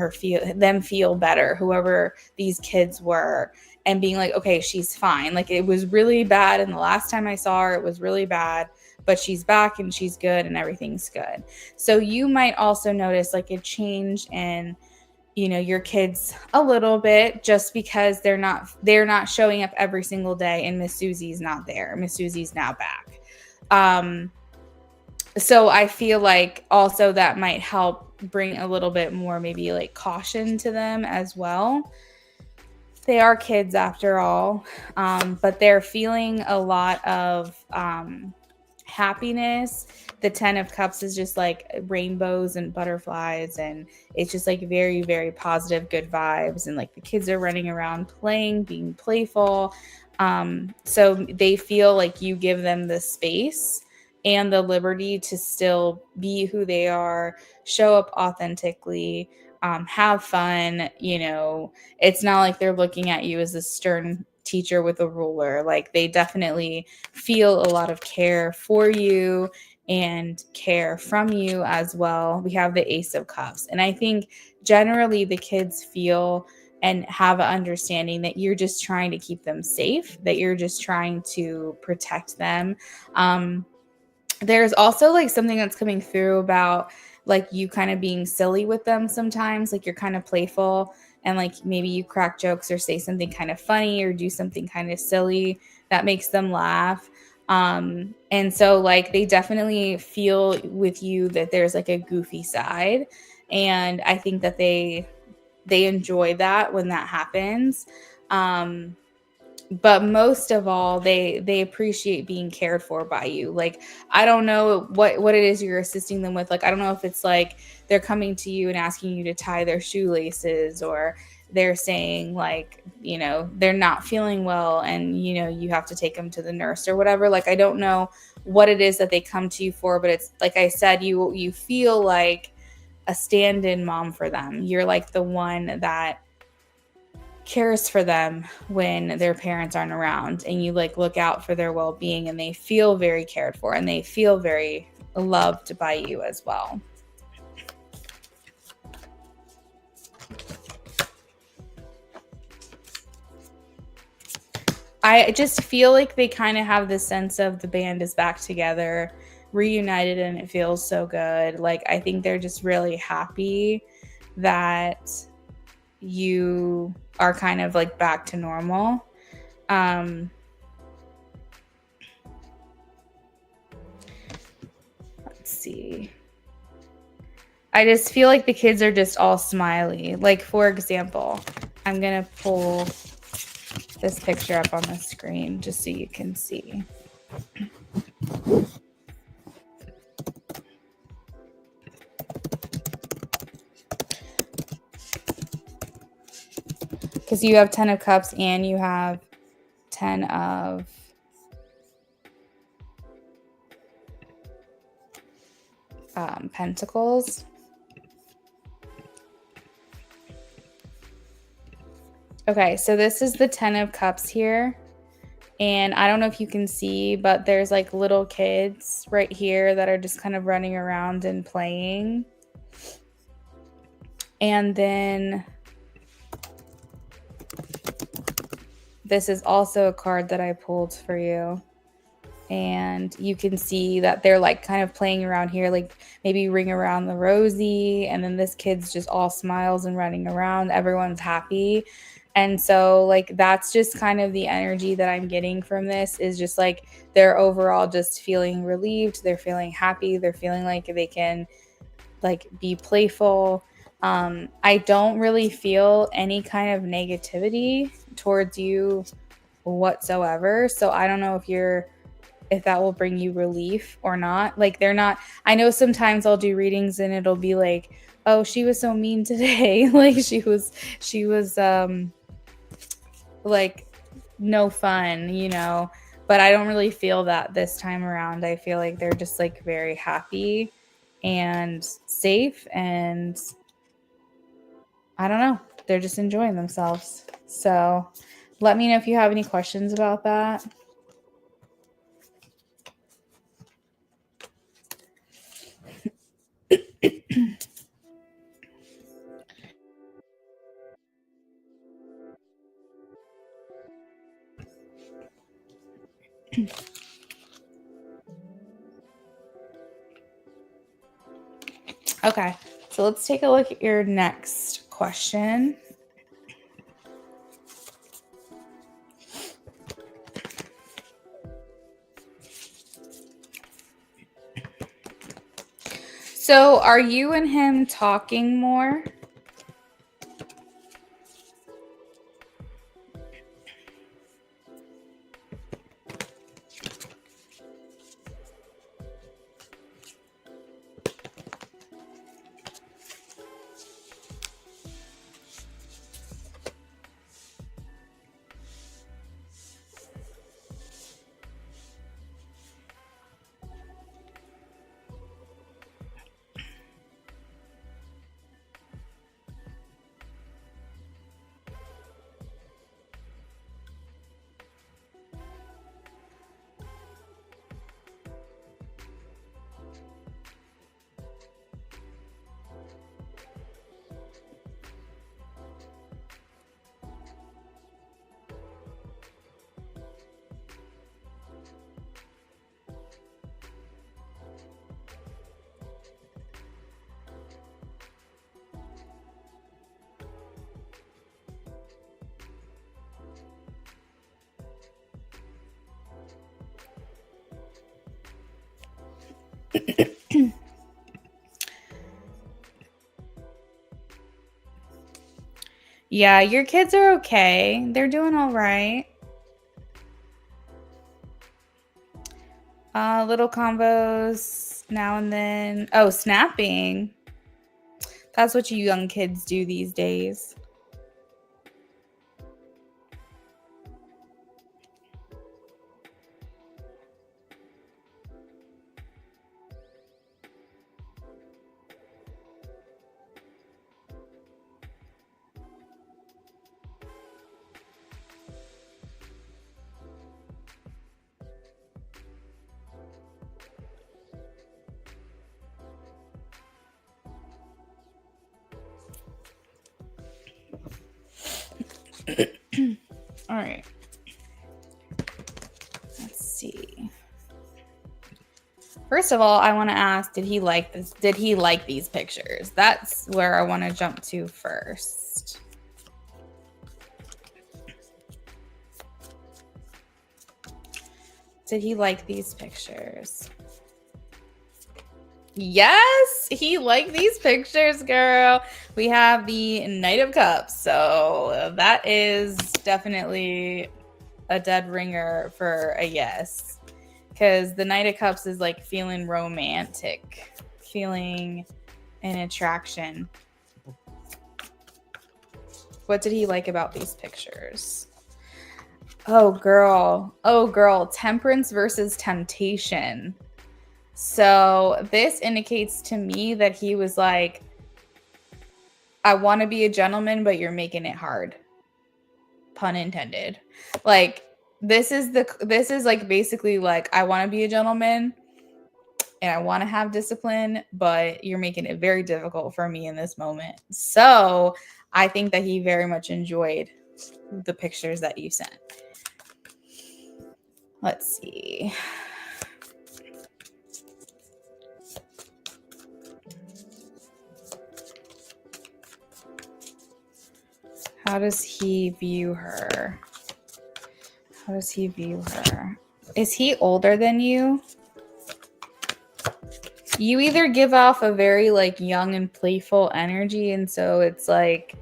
them feel better, whoever these kids were, and being like, okay, she's fine. Like it was really bad. And the last time I saw her, it was really bad, but she's back and she's good and everything's good. So you might also notice like a change in, your kids a little bit, just because they're not showing up every single day and Miss Susie's not there. Miss Susie's now back. So I feel like also that might help bring a little bit more maybe like caution to them as well. They are kids after all, but they're feeling a lot of happiness. The 10 of Cups is just like rainbows and butterflies, and it's just like very, very positive, good vibes. And like the kids are running around playing, being playful. So they feel like you give them the space and the liberty to still be who they are, show up authentically, have fun. It's not like they're looking at you as a stern teacher with a ruler. Like they definitely feel a lot of care for you and care from you as well. We have the Ace of Cups. And I think generally the kids feel and have an understanding that you're just trying to keep them safe, that you're just trying to protect them. There's also like something that's coming through about like you kind of being silly with them sometimes, like you're kind of playful and like maybe you crack jokes or say something kind of funny or do something kind of silly that makes them laugh. And so like they definitely feel with you that there's like a goofy side, and I think that they enjoy that when that happens. but most of all, they appreciate being cared for by you. Like, I don't know what it is you're assisting them with. Like, I don't know if it's like they're coming to you and asking you to tie their shoelaces, or they're saying like, they're not feeling well and you have to take them to the nurse or whatever. Like, I don't know what it is that they come to you for, but it's like I said, you feel like a stand-in mom for them. You're like the one that cares for them when their parents aren't around, and you like look out for their well-being, and they feel very cared for and they feel very loved by you as well. I just feel like they kind of have this sense of the band is back together, reunited, and it feels so good. Like, I think they're just really happy that you are kind of like back to normal. Let's see. I just feel like the kids are just all smiley. Like, for example, I'm going to pull this picture up on the screen just so you can see. Because you have 10 of Cups and you have 10 of Pentacles. Okay, so this is the 10 of Cups here. And I don't know if you can see, but there's like little kids right here that are just kind of running around and playing. And then this is also a card that I pulled for you. And you can see that they're like kind of playing around here, like maybe Ring Around the Rosie. And then this kid's just all smiles and running around. Everyone's happy. And so like that's just kind of the energy that I'm getting from this, is just like they're overall just feeling relieved. They're feeling happy. They're feeling like they can like be playful. I don't really feel any kind of negativity towards you whatsoever. So I don't know if that will bring you relief or not. Like, they're not, I know sometimes I'll do readings and it'll be like, oh, she was so mean today. Like she was like no fun. But I don't really feel that this time around. I feel like they're just like very happy and safe, and I don't know, they're just enjoying themselves. So let me know if you have any questions about that. Okay, so let's take a look at your next question. So are you and him talking more? Yeah, your kids are okay. They're doing all right. Little combos now and then. Oh, snapping. That's what you young kids do these days. All right. Let's see. First of all, I want to ask, did he like this? Did he like these pictures? That's where I want to jump to first. Did he like these pictures? Yes, he liked these pictures, girl. We have the Knight of Cups. So that is definitely a dead ringer for a yes. Because the Knight of Cups is like feeling romantic, feeling an attraction. What did he like about these pictures? Oh, girl. Oh, girl. Temperance versus temptation. So this indicates to me that he was like, I want to be a gentleman, but you're making it hard. Pun intended. Like, this is like basically like, I want to be a gentleman and I want to have discipline, but you're making it very difficult for me in this moment. So I think that he very much enjoyed the pictures that you sent. Let's see. How does he view her? How does he view her? Is he older than you? You either give off a very like young and playful energy, and so it's like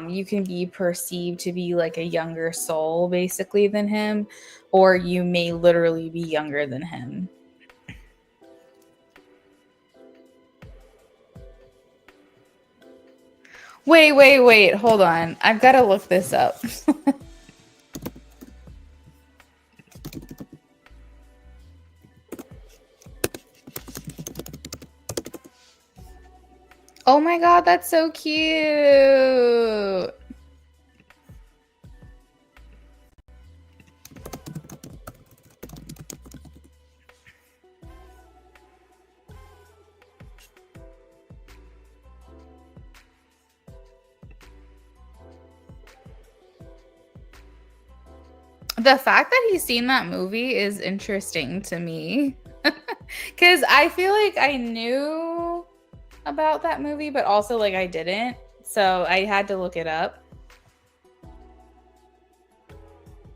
you can be perceived to be like a younger soul basically than him, or you may literally be younger than him. Wait, hold on. I've got to look this up. Oh my God, that's so cute. The fact that he's seen that movie is interesting to me. Because I feel like I knew about that movie, but also like I didn't. So I had to look it up.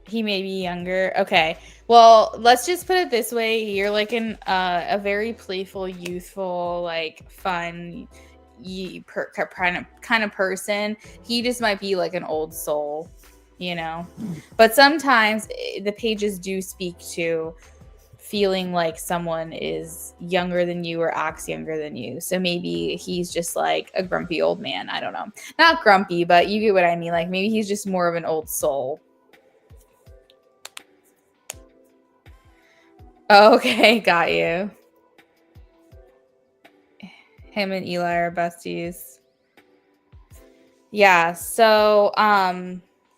He may be younger. Okay. Well, let's just put it this way. You're like a very playful, youthful, like fun kind of person. He just might be like an old soul, you know? But sometimes the pages do speak to feeling like someone is younger than you or acts younger than you. So maybe he's just like a grumpy old man. I don't know. Not grumpy, but you get what I mean. Like maybe he's just more of an old soul. Okay, got you. Him and Eli are besties. Yeah, so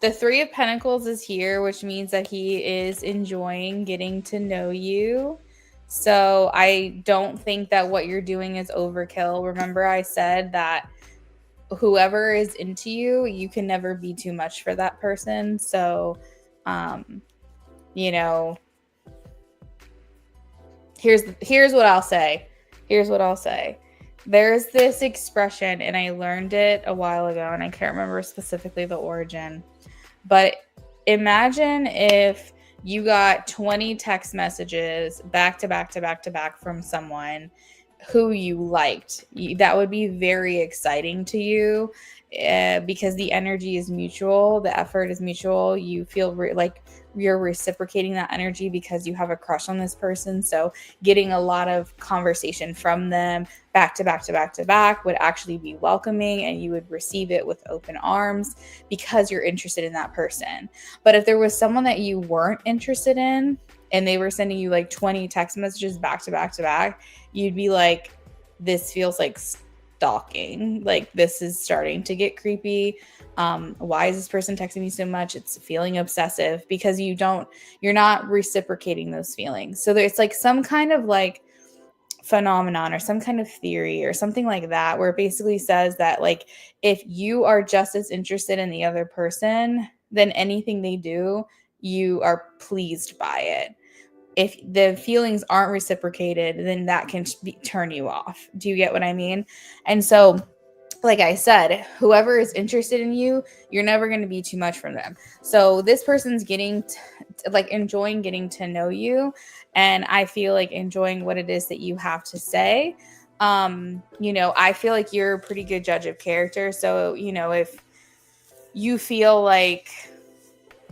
the Three of Pentacles is here, which means that he is enjoying getting to know you. So I don't think that what you're doing is overkill. Remember I said that whoever is into you, you can never be too much for that person. So, you know, here's what I'll say. Here's what I'll say. There's this expression, and I learned it a while ago, and I can't remember specifically the origin. But imagine if you got 20 text messages back to back to back to back from someone who you liked. That would be very exciting to you because the energy is mutual. The effort is mutual. You feel like you're reciprocating that energy because you have a crush on this person. So getting a lot of conversation from them back to back to back to back would actually be welcoming, and you would receive it with open arms because you're interested in that person. But if there was someone that you weren't interested in and they were sending you like 20 text messages back to back to back, you'd be like, this feels like stalking. Like, this is starting to get creepy. Why is this person texting me so much? It's feeling obsessive because you're not reciprocating those feelings. So there's like some kind of like phenomenon or some kind of theory or something like that, where it basically says that like if you are just as interested in the other person, then anything they do, you are pleased by it. If the feelings aren't reciprocated, then that can turn you off. Do you get what I mean? And so, like I said, whoever is interested in you, you're never going to be too much from them. So this person's enjoying getting to know you, and I feel like enjoying what it is that you have to say. I feel like you're a pretty good judge of character. So, if you feel like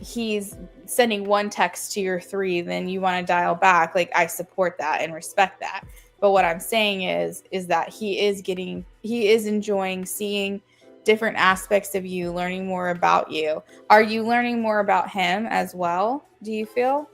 he's sending one text to your 3, then you want to dial back. Like, I support that and respect that. But what I'm saying is that he is enjoying seeing different aspects of you, learning more about you. Are you learning more about him as well? Do you feel?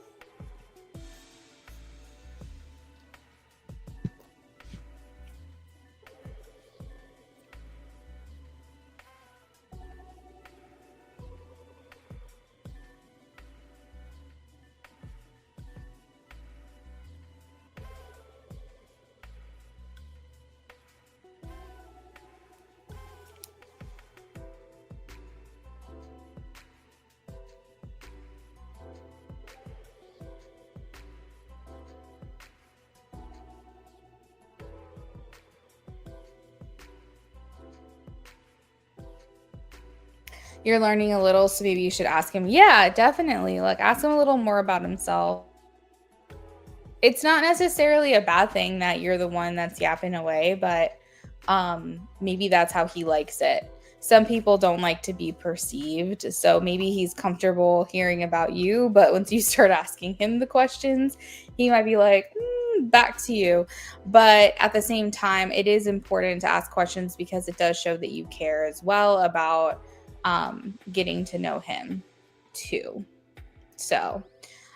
You're learning a little, so maybe you should ask him. Yeah, definitely. Like, ask him a little more about himself. It's not necessarily a bad thing that you're the one that's yapping away, but maybe that's how he likes it. Some people don't like to be perceived, so maybe he's comfortable hearing about you, but once you start asking him the questions, he might be like, back to you. But at the same time, it is important to ask questions because it does show that you care as well about getting to know him too. So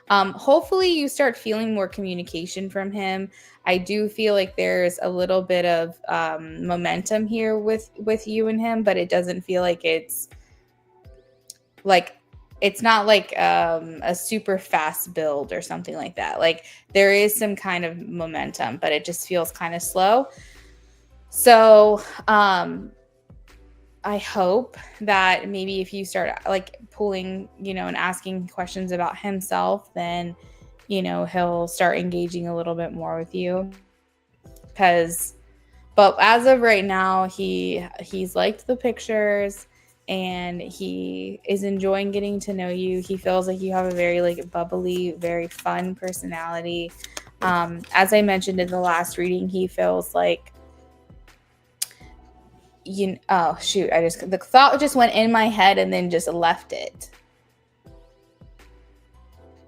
hopefully you start feeling more communication from him. I do feel like there's a little bit of momentum here with you and him, but it doesn't feel like it's not like a super fast build or something like that. Like, there is some kind of momentum, but it just feels kind of slow. So I hope that maybe if you start like pulling, and asking questions about himself, then, he'll start engaging a little bit more with you. But as of right now, he's liked the pictures and he is enjoying getting to know you. He feels like you have a very like bubbly, very fun personality. As I mentioned in the last reading, he feels like oh shoot, the thought just went in my head and then just left it.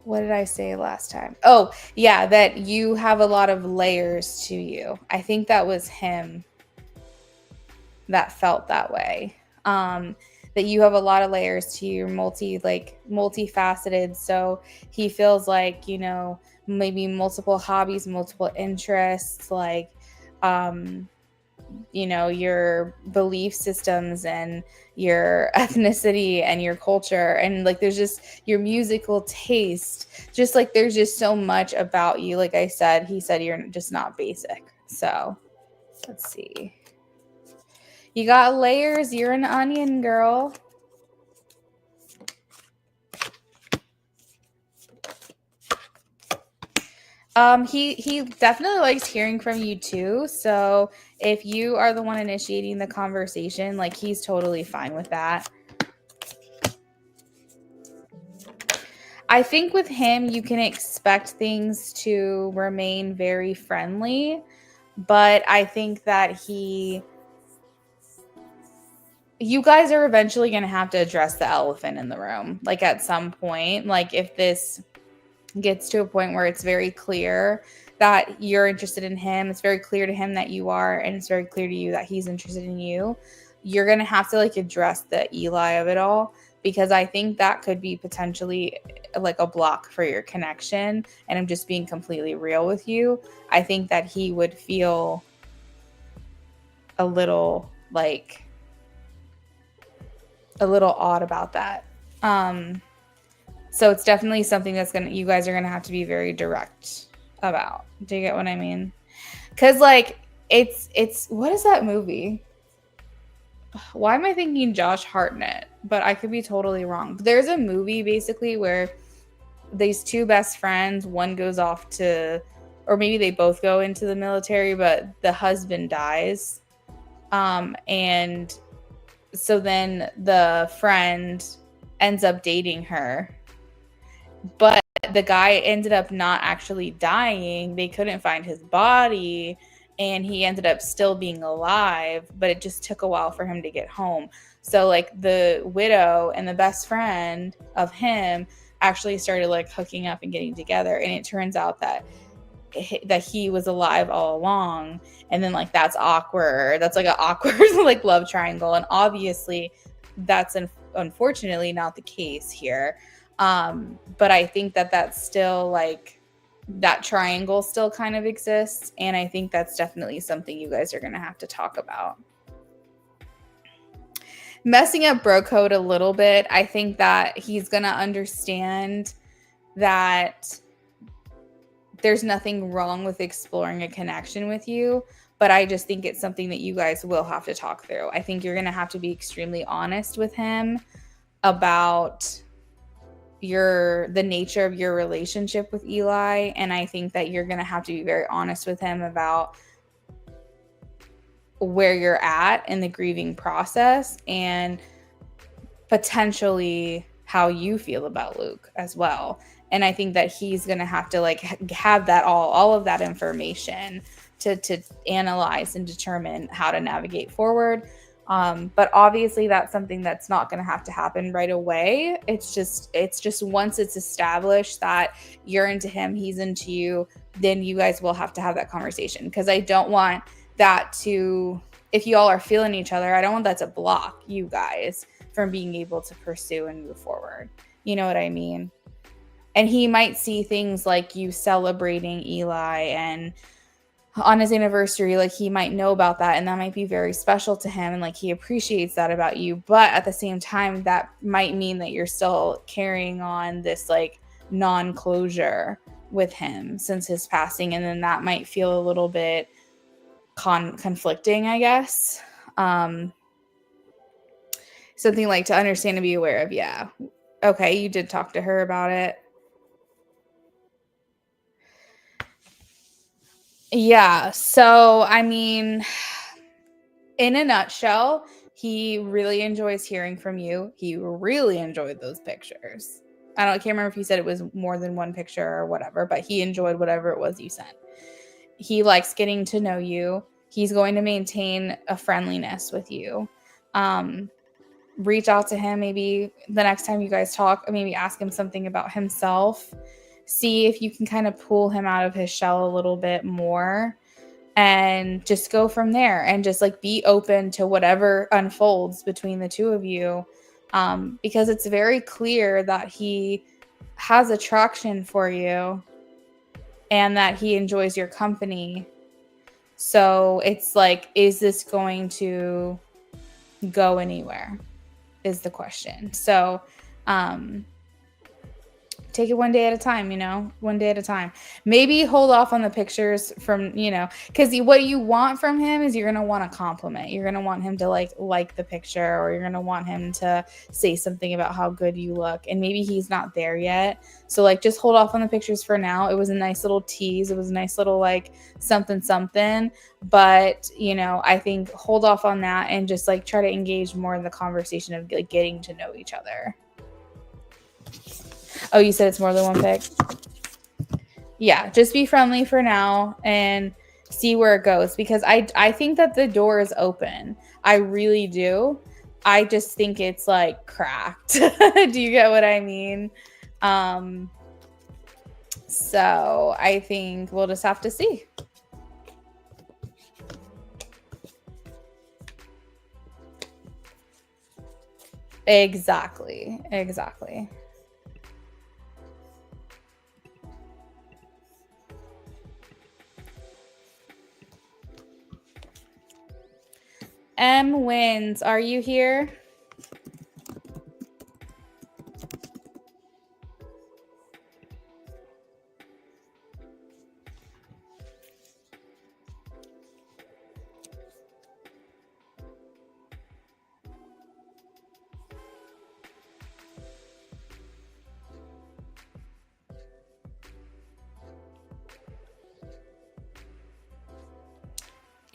What did I say last time? Oh, yeah, that you have a lot of layers to you. I think that was him that felt that way. That you have a lot of layers to you, multifaceted. So he feels like, maybe multiple hobbies, multiple interests, like your belief systems and your ethnicity and your culture, and like there's just your musical taste, just like there's just so much about you. Like I said, he said you're just not basic. So let's see, you got layers, you're an onion, girl. He definitely likes hearing from you too. So if you are the one initiating the conversation, like he's totally fine with that. I think with him, you can expect things to remain very friendly, but I think that he you guys are eventually going to have to address the elephant in the room. Like at some point, like if this gets to a point where it's very clear that you're interested in him, it's very clear to him that you are, and it's very clear to you that he's interested in you, you're going to have to like address the Eli of it all, because I think that could be potentially like a block for your connection. And I'm just being completely real with you. I think that he would feel a little odd about that. So it's definitely something that's you guys are gonna have to be very direct about. Do you get what I mean? Because like it's what is that movie? Why am I thinking Josh Hartnett? But I could be totally wrong. There's a movie basically where these two best friends, one goes off to, or maybe they both go into the military, but the husband dies. And so then the friend ends up dating her, but the guy ended up not actually dying. They couldn't find his body, and he ended up still being alive, but it just took a while for him to get home. So like the widow and the best friend of him actually started like hooking up and getting together, and it turns out that he was alive all along. And then like that's awkward. That's like an awkward like love triangle, and obviously that's unfortunately not the case here. But I think that that's still like that triangle still kind of exists, and I think that's definitely something you guys are going to have to talk about. Messing up bro code a little bit, I think that he's going to understand that there's nothing wrong with exploring a connection with you, but I just think it's something that you guys will have to talk through. I think you're going to have to be extremely honest with him about the nature of your relationship with Eli, and I think that you're going to have to be very honest with him about where you're at in the grieving process, and potentially how you feel about Luke as well. And I think that he's going to have to like have that all of that information to analyze and determine how to navigate forward. But obviously that's something that's not going to have to happen right away. It's just once it's established that you're into him, he's into you, then you guys will have to have that conversation. Because I don't want that to, if you all are feeling each other, I don't want that to block you guys from being able to pursue and move forward. You know what I mean? And he might see things like you celebrating Eli and on his anniversary, like he might know about that, and that might be very special to him, and like he appreciates that about you. But at the same time, that might mean that you're still carrying on this like non-closure with him since his passing, and then that might feel a little bit conflicting, I guess. Something like to understand and be aware of. Yeah. Okay, you did talk to her about it. Yeah, so I mean, in a nutshell, he really enjoys hearing from you. He really enjoyed those pictures. I can't remember if he said it was more than one picture or whatever, but he enjoyed whatever it was you sent. He likes getting to know you. He's going to maintain a friendliness with you. Reach out to him maybe the next time you guys talk, maybe ask him something about himself. See if you can kind of pull him out of his shell a little bit more, and just go from there, and just like be open to whatever unfolds between the two of you, because it's very clear that he has attraction for you and that he enjoys your company. So it's like, is this going to go anywhere is the question. So take it one day at a time, one day at a time. Maybe hold off on the pictures from, because what you want from him is you're going to want a compliment. You're going to want him to like the picture, or you're going to want him to say something about how good you look. And maybe he's not there yet. So like, just hold off on the pictures for now. It was a nice little tease. It was a nice little like something. But, I think hold off on that and just like try to engage more in the conversation of like getting to know each other. Oh, you said it's more than one pic? Yeah, just be friendly for now and see where it goes, because I think that the door is open. I really do. I just think it's like cracked. Do you get what I mean? So I think we'll just have to see. Exactly. M wins. Are you here?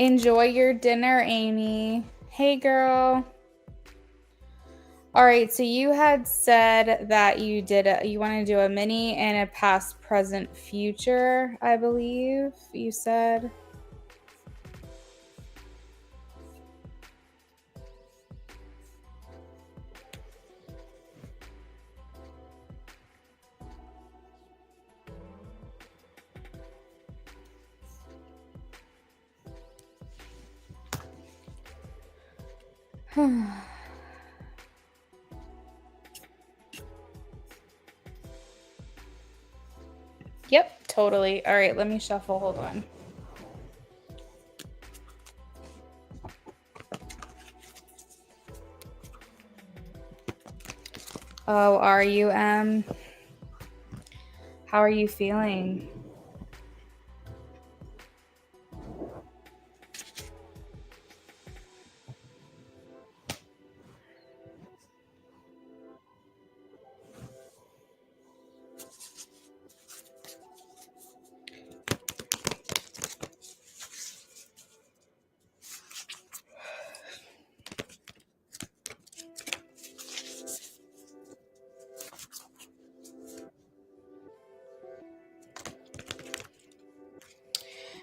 Enjoy your dinner, Amy. Hey, girl. All right, so you had said that you want to do a mini and a past, present, future, I believe you said. Yep, totally. All right, let me shuffle. Hold on. Oh, are you, How are you feeling?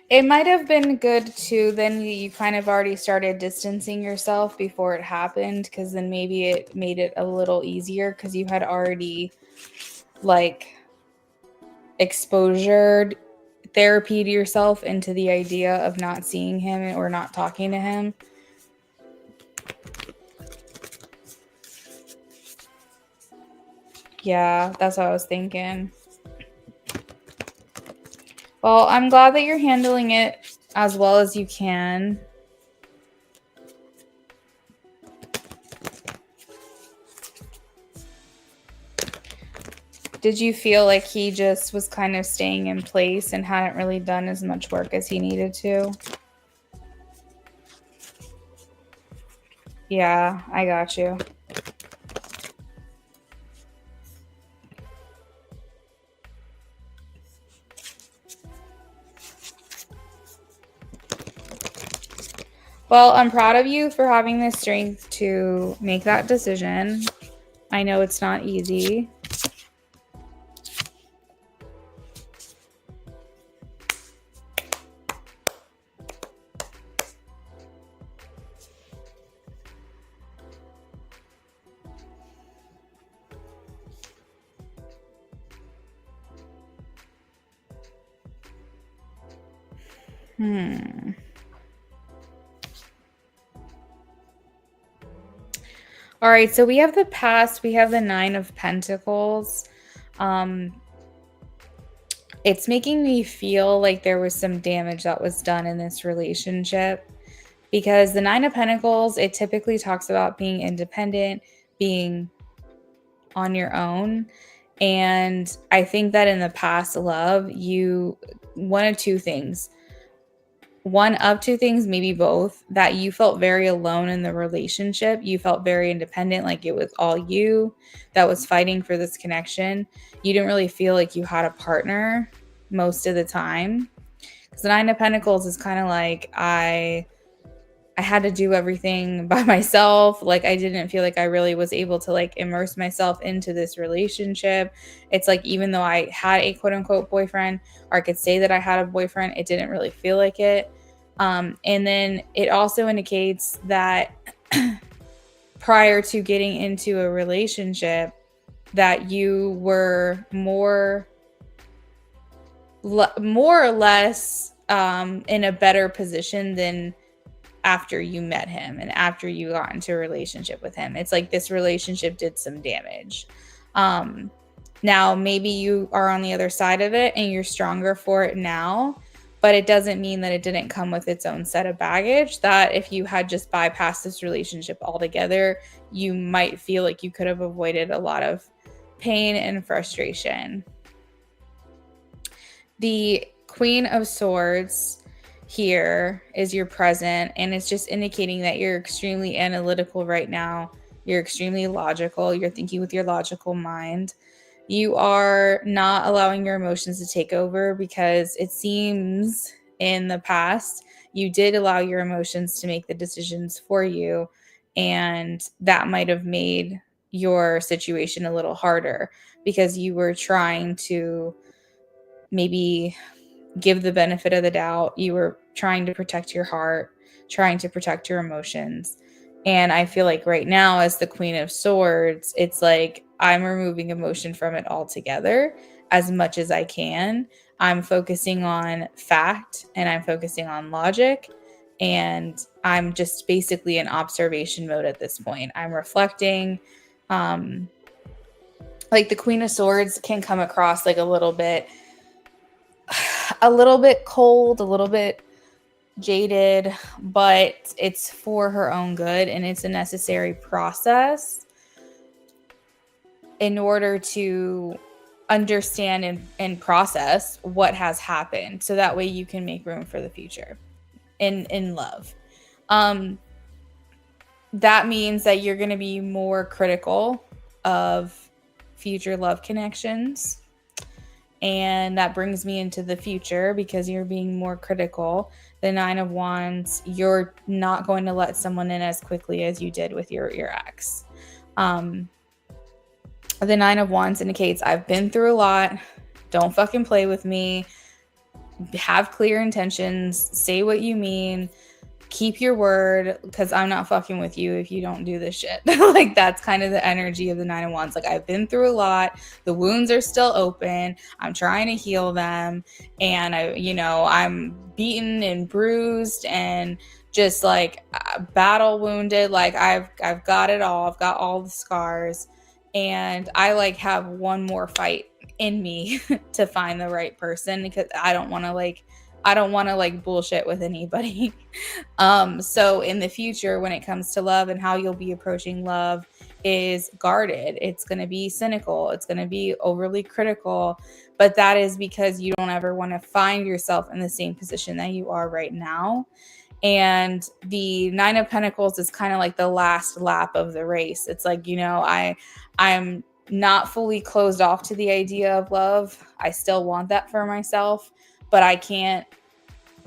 It might have been good too, then you kind of already started distancing yourself before it happened, because then maybe it made it a little easier because you had already like exposure therapy to yourself into the idea of not seeing him or not talking to him. Yeah, that's what I was thinking. Well, I'm glad that you're handling it as well as you can. Did you feel like he just was kind of staying in place and hadn't really done as much work as he needed to? Yeah, I got you. Well, I'm proud of you for having the strength to make that decision. I know it's not easy. All right, so we have the past, we have the 9 of Pentacles. It's making me feel like there was some damage that was done in this relationship, because the 9 of Pentacles, it typically talks about being independent, being on your own. And I think that in the past love, you one of two things, maybe both, that you felt very alone in the relationship. You felt very independent, like it was all you that was fighting for this connection. You didn't really feel like you had a partner most of the time. Because the 9 of Pentacles is kind of like I had to do everything by myself. Like I didn't feel like I really was able to like immerse myself into this relationship. It's like even though I had a quote unquote boyfriend, or I could say that I had a boyfriend, it didn't really feel like it. And then it also indicates that prior to getting into a relationship that you were more or less in a better position than after you met him and after you got into a relationship with him. It's like this relationship did some damage. Now, maybe you are on the other side of it and you're stronger for it now, but it doesn't mean that it didn't come with its own set of baggage, that if you had just bypassed this relationship altogether, you might feel like you could have avoided a lot of pain and frustration. The Queen of Swords here is your present, and it's just indicating that you're extremely analytical right now. You're extremely logical. You're thinking with your logical mind. You are not allowing your emotions to take over, because it seems in the past you did allow your emotions to make the decisions for you, and that might have made your situation a little harder because you were trying to maybe give the benefit of the doubt. You were trying to protect your heart, trying to protect your emotions. And I feel like right now, as the Queen of Swords, it's like I'm removing emotion from it altogether as much as I can. I'm focusing on fact and I'm focusing on logic. And I'm just basically in observation mode at this point. I'm reflecting. Like the Queen of Swords can come across like a little bit cold, a little bit jaded, but it's for her own good, and it's a necessary process in order to understand and process what has happened, so that way you can make room for the future in love. That means that you're going to be more critical of future love connections. And that brings me into the future, because you're being more critical. The Nine of Wands, you're not going to let someone in as quickly as you did with your ex. The Nine of Wands indicates I've been through a lot. Don't fucking play with me. Have clear intentions. Say what you mean. Keep your word, because I'm not fucking with you if you don't do this shit. Like, that's kind of the energy of the Nine of Wands. Like, I've been through a lot. The wounds are still open. I'm trying to heal them. And I'm beaten and bruised and just like battle wounded. Like, I've got it all. I've got all the scars. And I like have one more fight in me to find the right person, because I don't want to bullshit with anybody. So in the future, when it comes to love and how you'll be approaching love, is guarded. It's going to be cynical. It's going to be overly critical, but that is because you don't ever want to find yourself in the same position that you are right now. And the Nine of Pentacles is kind of like the last lap of the race. It's like, I'm not fully closed off to the idea of love. I still want that for myself, but I can't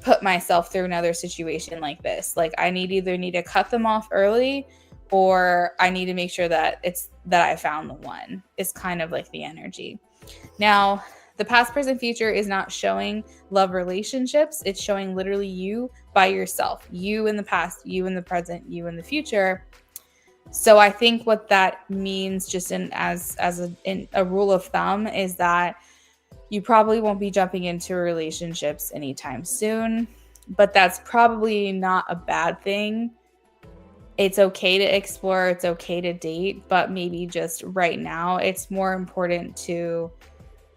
put myself through another situation like this. Like, I either need to cut them off early, or I need to make sure that I found the one. It's kind of like the energy. Now, the past, present, future is not showing love relationships. It's showing literally you by yourself. You in the past, you in the present, you in the future. So I think what that means, just as a rule of thumb, is that you probably won't be jumping into relationships anytime soon, but that's probably not a bad thing. It's okay to explore, it's okay to date, but maybe just right now, it's more important to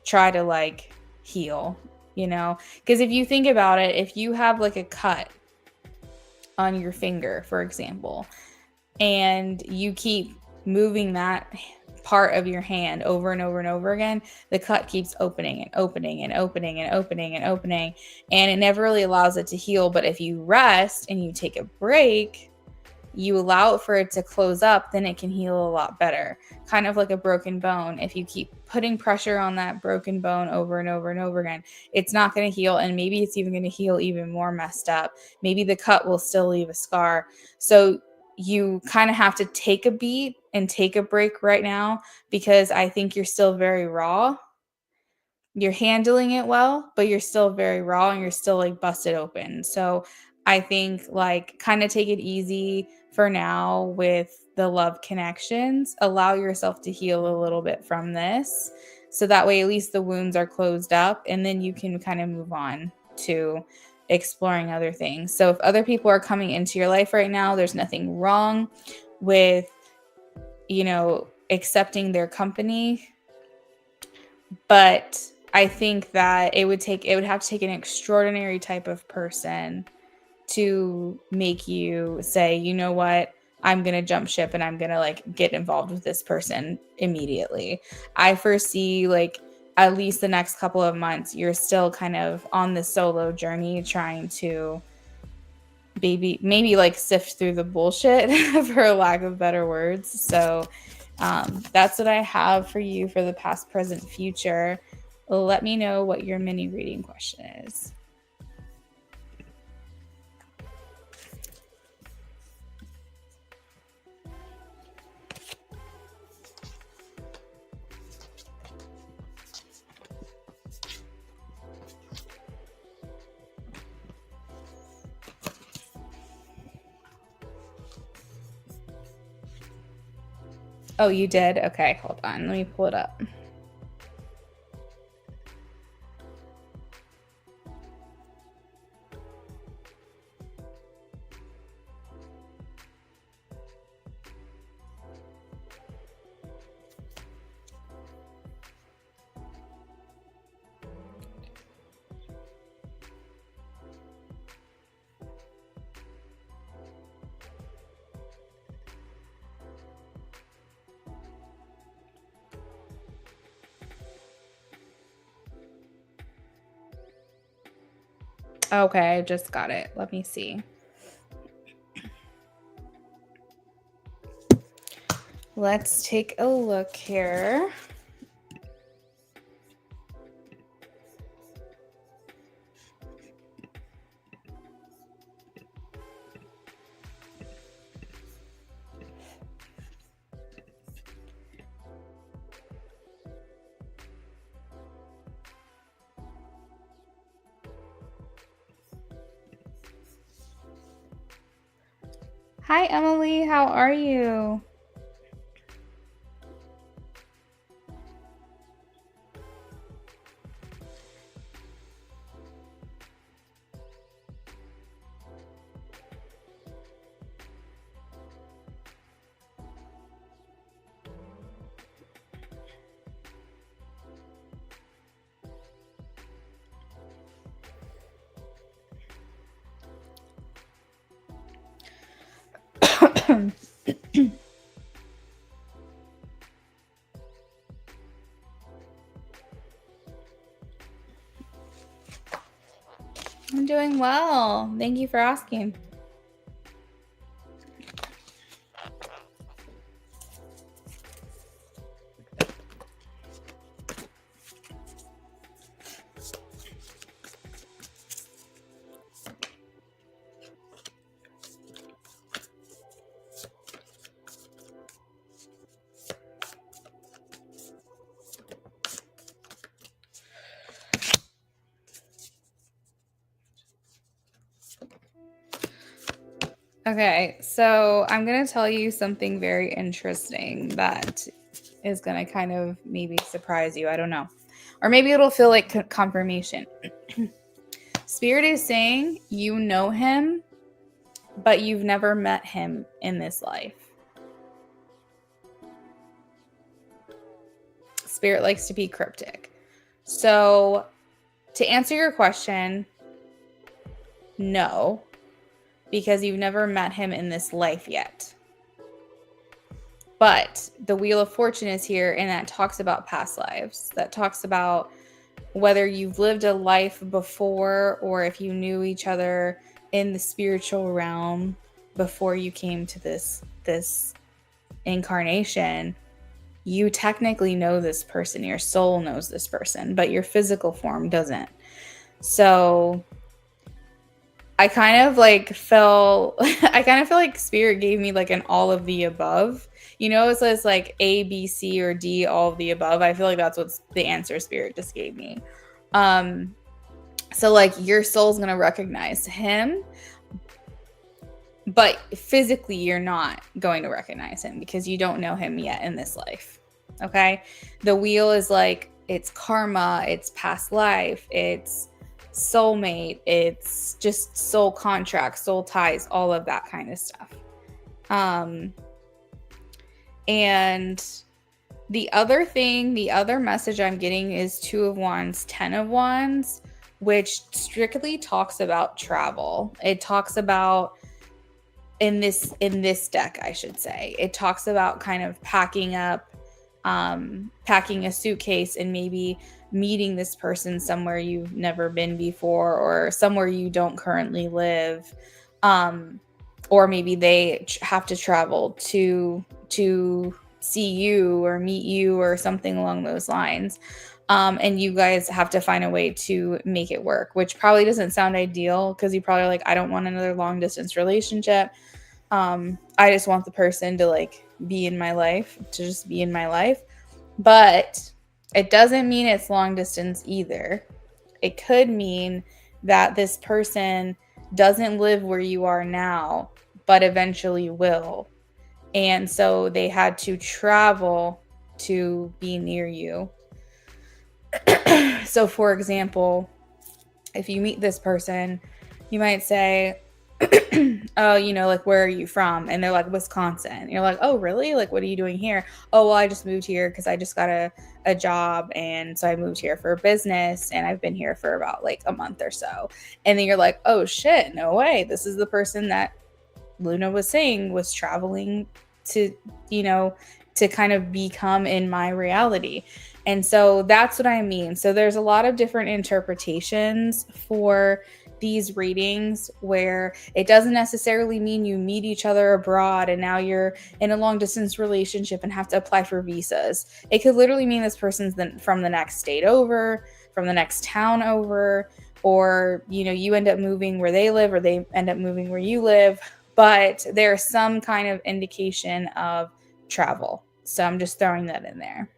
try to like heal, because if you think about it, if you have like a cut on your finger, for example, and you keep moving that part of your hand over and over and over again, the cut keeps opening and opening and opening and opening and opening, and it never really allows it to heal. But if you rest and you take a break, you allow it for it to close up, then it can heal a lot better. Kind of like a broken bone. If you keep putting pressure on that broken bone over and over and over again, it's not going to heal, and maybe it's even going to heal even more messed up. Maybe the cut will still leave a scar. So you kind of have to take a beat and take a break right now, because I think you're still very raw. You're handling it well, but you're still very raw and you're still like busted open. So I think like kind of take it easy for now with the love connections. Allow yourself to heal a little bit from this. So that way, at least the wounds are closed up, and then you can kind of move on to exploring other things. So if other people are coming into your life right now, there's nothing wrong with, accepting their company. But I think that it would have to take an extraordinary type of person to make you say, you know what, I'm going to jump ship and I'm going to like get involved with this person immediately. I foresee like at least the next couple of months, you're still kind of on the solo journey trying to maybe like sift through the bullshit for lack of better words. So that's what I have for you for the past, present, future. Let me know what your mini reading question is. Oh, you did? Okay, hold on. Let me pull it up. Okay, I just got it. Let me see. Let's take a look here. Hi, Emily. How are you? I'm doing well. Thank you for asking. Okay, so I'm going to tell you something very interesting that is going to kind of maybe surprise you. I don't know. Or maybe it'll feel like confirmation. Spirit is saying you know him, but you've never met him in this life. Spirit likes to be cryptic. So to answer your question, no, because you've never met him in this life yet. But the Wheel of Fortune is here, and that talks about past lives. That talks about whether you've lived a life before or if you knew each other in the spiritual realm before you came to this incarnation. You technically know this person. Your soul knows this person, but your physical form doesn't. So I kind of feel like Spirit gave me like an all of the above. It says like A, B, C, or D, all of the above. I feel like that's what the answer Spirit just gave me. So like your soul's going to recognize him, but physically you're not going to recognize him because you don't know him yet in this life. Okay? The wheel is like, it's karma, it's past life, it's soulmate, it's just soul contracts, soul ties, all of that kind of stuff. And the other message I'm getting is 2 of Wands, 10 of Wands, which strictly talks about travel. It talks about, in this deck, I should say, it talks about kind of packing up, packing a suitcase and maybe meeting this person somewhere you've never been before, or somewhere you don't currently live, or maybe they have to travel to see you or meet you or something along those lines. And you guys have to find a way to make it work, which probably doesn't sound ideal because you probably like, I don't want another long distance relationship. I just want the person to like be in my life, to just be in my life. But it doesn't mean it's long distance either. It could mean that this person doesn't live where you are now, but eventually will. And so they had to travel to be near you. So, for example, if you meet this person, you might say, oh, like, where are you from? And they're like, Wisconsin. You're like, oh, really? Like, what are you doing here? Oh, well, I just moved here because I just got a job. And so I moved here for business, and I've been here for about like a month or so. And then you're like, oh, shit, no way. This is the person that Luna was saying was traveling to, to kind of become in my reality. And so that's what I mean. So there's a lot of different interpretations for these readings, where it doesn't necessarily mean you meet each other abroad and now you're in a long distance relationship and have to apply for visas. It could literally mean this person's from the next state over, from the next town over, or, you end up moving where they live, or they end up moving where you live. But there's some kind of indication of travel. So I'm just throwing that in there.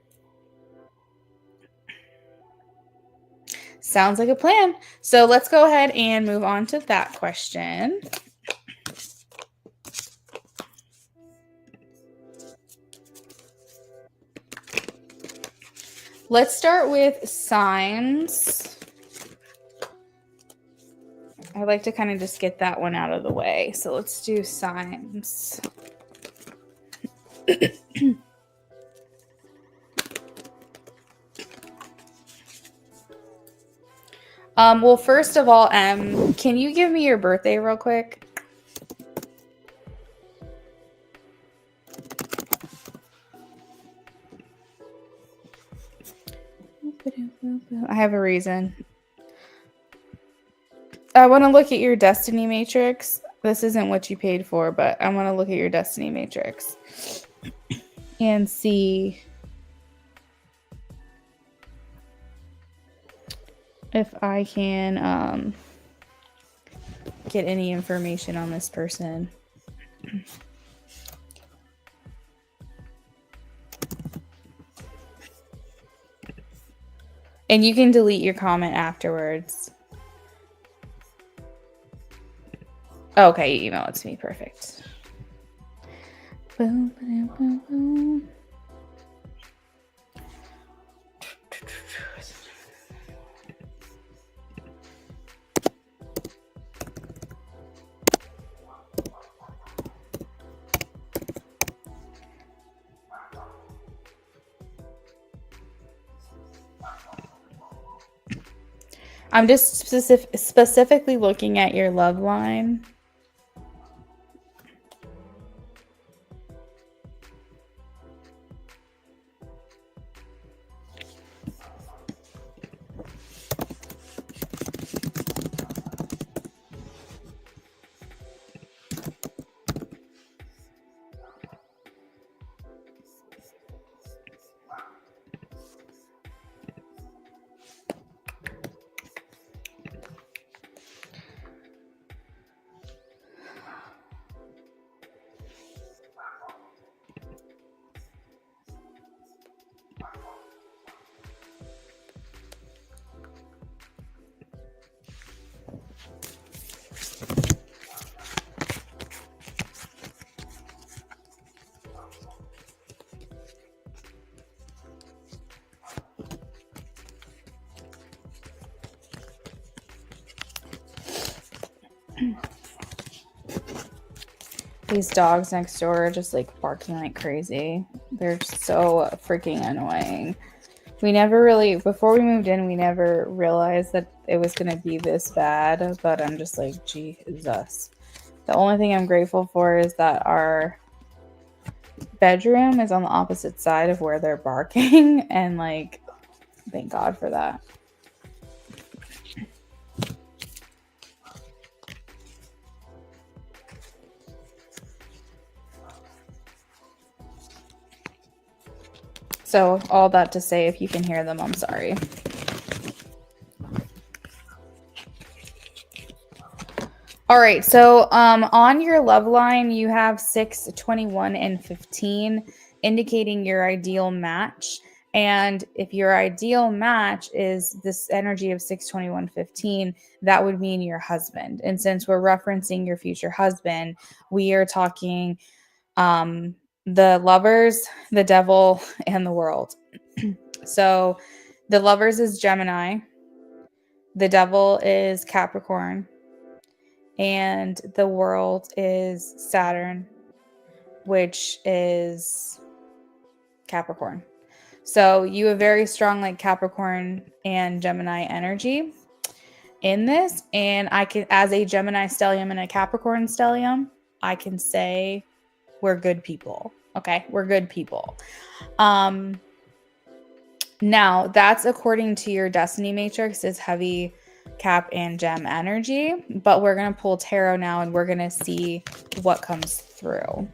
Sounds like a plan. So let's go ahead and move on to that question. Let's start with signs. I like to kind of just get that one out of the way. So let's do signs. Well, first of all, can you give me your birthday real quick? I have a reason. I want to look at your destiny matrix. This isn't what you paid for, but I want to look at your destiny matrix and see if I can get any information on this person. And you can delete your comment afterwards. Okay, you email it to me. Perfect. Boom, boom, boom, boom. I'm just specifically looking at your love line. These dogs next door are just like barking like crazy. They're so freaking annoying. We never really, before we moved in, we never realized that it was going to be this bad, but I'm just like, Jesus. The only thing I'm grateful for is that our bedroom is on the opposite side of where they're barking, and like, thank God for that. So all that to say, if you can hear them, I'm sorry. All right, so on your love line, you have 6, 21, and 15, indicating your ideal match. And if your ideal match is this energy of 6, 21, 15, that would mean your husband. And since we're referencing your future husband, we are talking the lovers, the devil, and the world. So the lovers is Gemini, the devil is Capricorn, and the world is Saturn, which is Capricorn. So you have very strong like Capricorn and Gemini energy in this. And I can, as a Gemini stellium and a Capricorn stellium, I can say we're good people. Okay, we're good people. Now that's according to your destiny matrix is heavy Cap and Gem energy, but we're going to pull tarot now and we're going to see what comes through.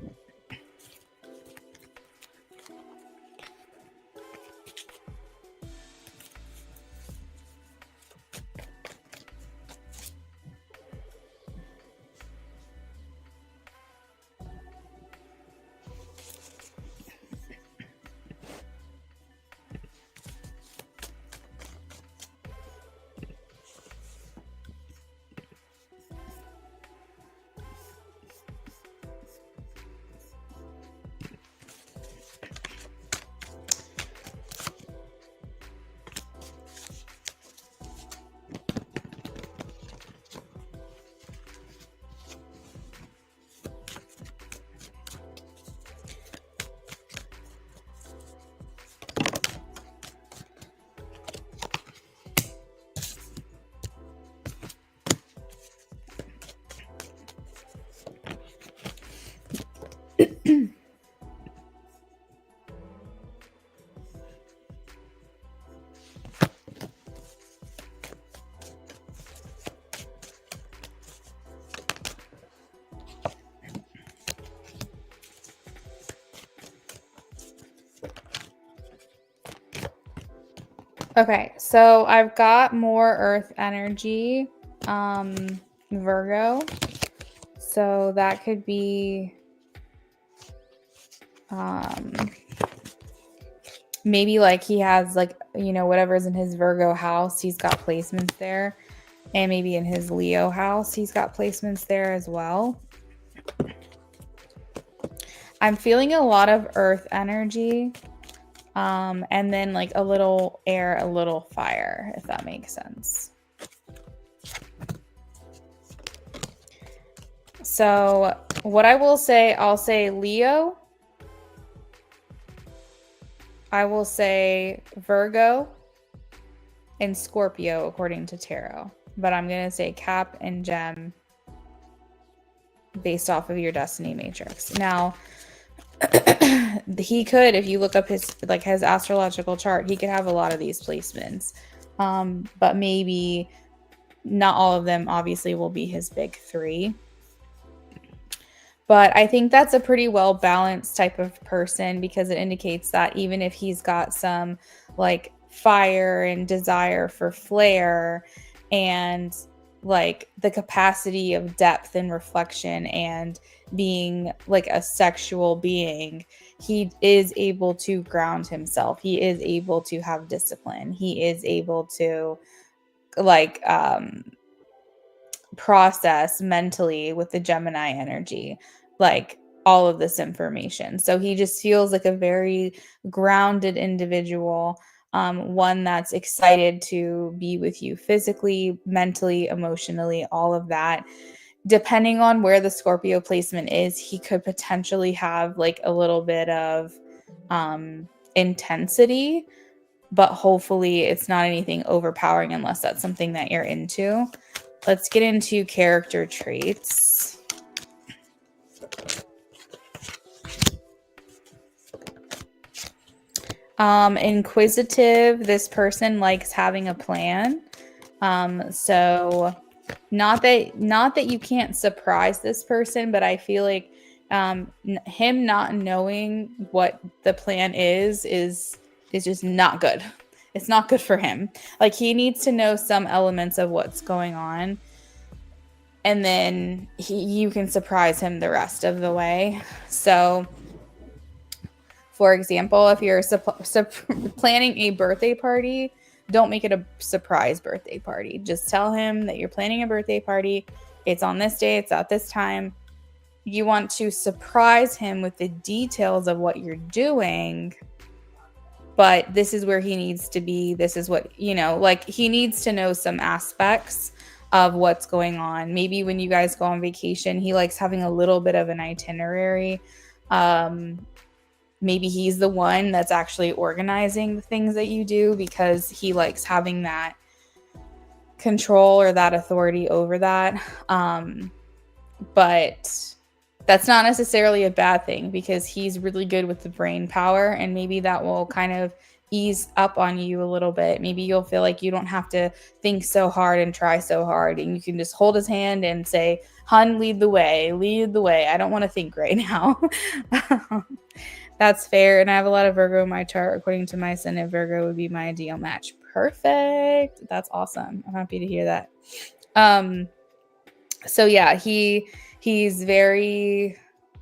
Okay, so I've got more earth energy, Virgo. So that could be maybe like he has like, you know, whatever's in his Virgo house, he's got placements there. And maybe in his Leo house, he's got placements there as well. I'm feeling a lot of earth energy. And then like a little air, a little fire, if that makes sense. So what I will say, I'll say Leo. I will say Virgo and Scorpio according to tarot. But I'm going to say Cap and Gem based off of your destiny matrix. Now, he could, if you look up his astrological chart, he could have a lot of these placements. But maybe not all of them obviously will be his big 3. But I think that's a pretty well balanced type of person because it indicates that even if he's got some like fire and desire for flair and like the capacity of depth and reflection and being like a sexual being, he is able to ground himself. He is able to have discipline. He is able to like process mentally with the Gemini energy, like all of this information. So he just feels like a very grounded individual, one that's excited to be with you physically, mentally, emotionally, all of that. depending on where the Scorpio placement is, he could potentially have like a little bit of intensity, but hopefully it's not anything overpowering unless that's something that you're into. Let's get into character traits. Inquisitive, this person likes having a plan. So not that you can't surprise this person, but I feel like him not knowing what the plan is just not good. It's not good for him. Like, he needs to know some elements of what's going on, and then you can surprise him the rest of the way. So, for example, if you're planning a birthday party, don't make it a surprise birthday party. Just tell him that you're planning a birthday party. It's on this day. It's at this time. You want to surprise him with the details of what you're doing, but this is where he needs to be. This is what, like, he needs to know some aspects of what's going on. Maybe when you guys go on vacation, he likes having a little bit of an itinerary. Maybe he's the one that's actually organizing the things that you do because he likes having that control or that authority over that. But that's not necessarily a bad thing because he's really good with the brain power, and maybe that will kind of ease up on you a little bit. Maybe you'll feel like you don't have to think so hard and try so hard, and you can just hold his hand and say, "Hun, lead the way, lead the way. I don't want to think right now." That's fair. And I have a lot of Virgo in my chart. According to my ascendant, Virgo would be my ideal match. Perfect. That's awesome. I'm happy to hear that. So yeah, he's very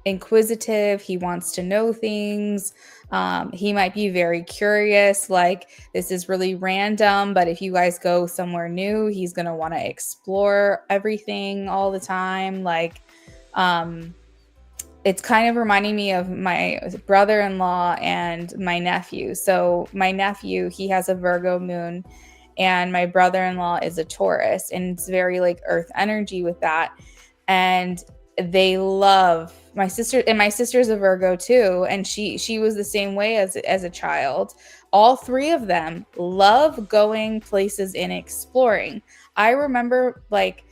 inquisitive. He wants to know things. He might be very curious, like, this is really random, but if you guys go somewhere new, he's going to want to explore everything all the time. Like, it's kind of reminding me of my brother-in-law and my nephew. So my nephew, he has a Virgo moon, and my brother-in-law is a Taurus, and it's very like earth energy with that. And they love my sister, and my sister's a Virgo too, and she was the same way as a child. All three of them love going places and exploring. I remember like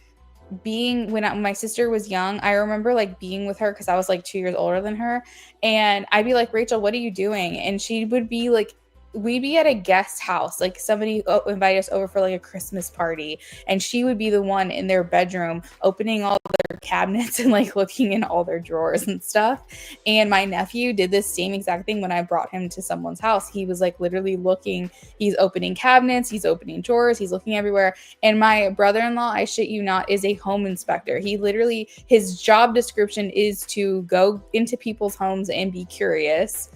being when my sister was young, I remember like being with her because I was like 2 years older than her, and I'd be like, "Rachel, what are you doing?" And she would be like, we'd be at a guest house, like somebody invited us over for like a Christmas party, and she would be the one in their bedroom opening all their cabinets and like looking in all their drawers and stuff. And my nephew did this same exact thing when I brought him to someone's house. He was like literally looking, he's opening cabinets, he's opening drawers, he's looking everywhere. And my brother-in-law, I shit you not, is a home inspector. He literally, his job description is to go into people's homes and be curious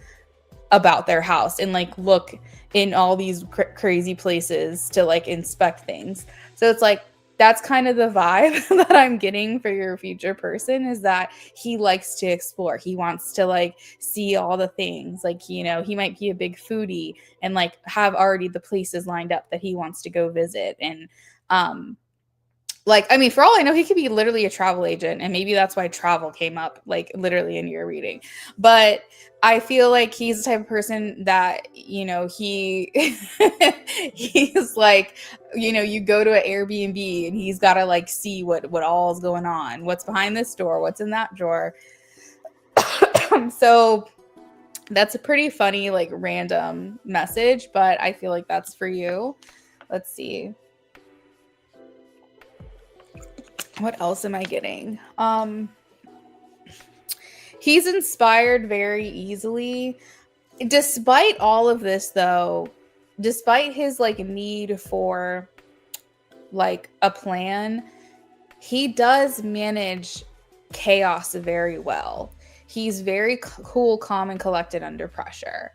about their house and like look in all these crazy places to like inspect things. So it's like, that's kind of the vibe that I'm getting for your future person, is that he likes to explore. He wants to like see all the things. Like, he might be a big foodie and like have already the places lined up that he wants to go visit. And like, I mean, for all I know, he could be literally a travel agent, and maybe that's why travel came up, like, literally in your reading. But I feel like he's the type of person that, he he's like, you go to an Airbnb and he's got to like see what all is going on, what's behind this door, what's in that drawer. So that's a pretty funny, like, random message, but I feel like that's for you. Let's see. What else am I getting? He's inspired very easily. Despite all of this, though, despite his like need for like a plan, he does manage chaos very well. He's very cool, calm, and collected under pressure.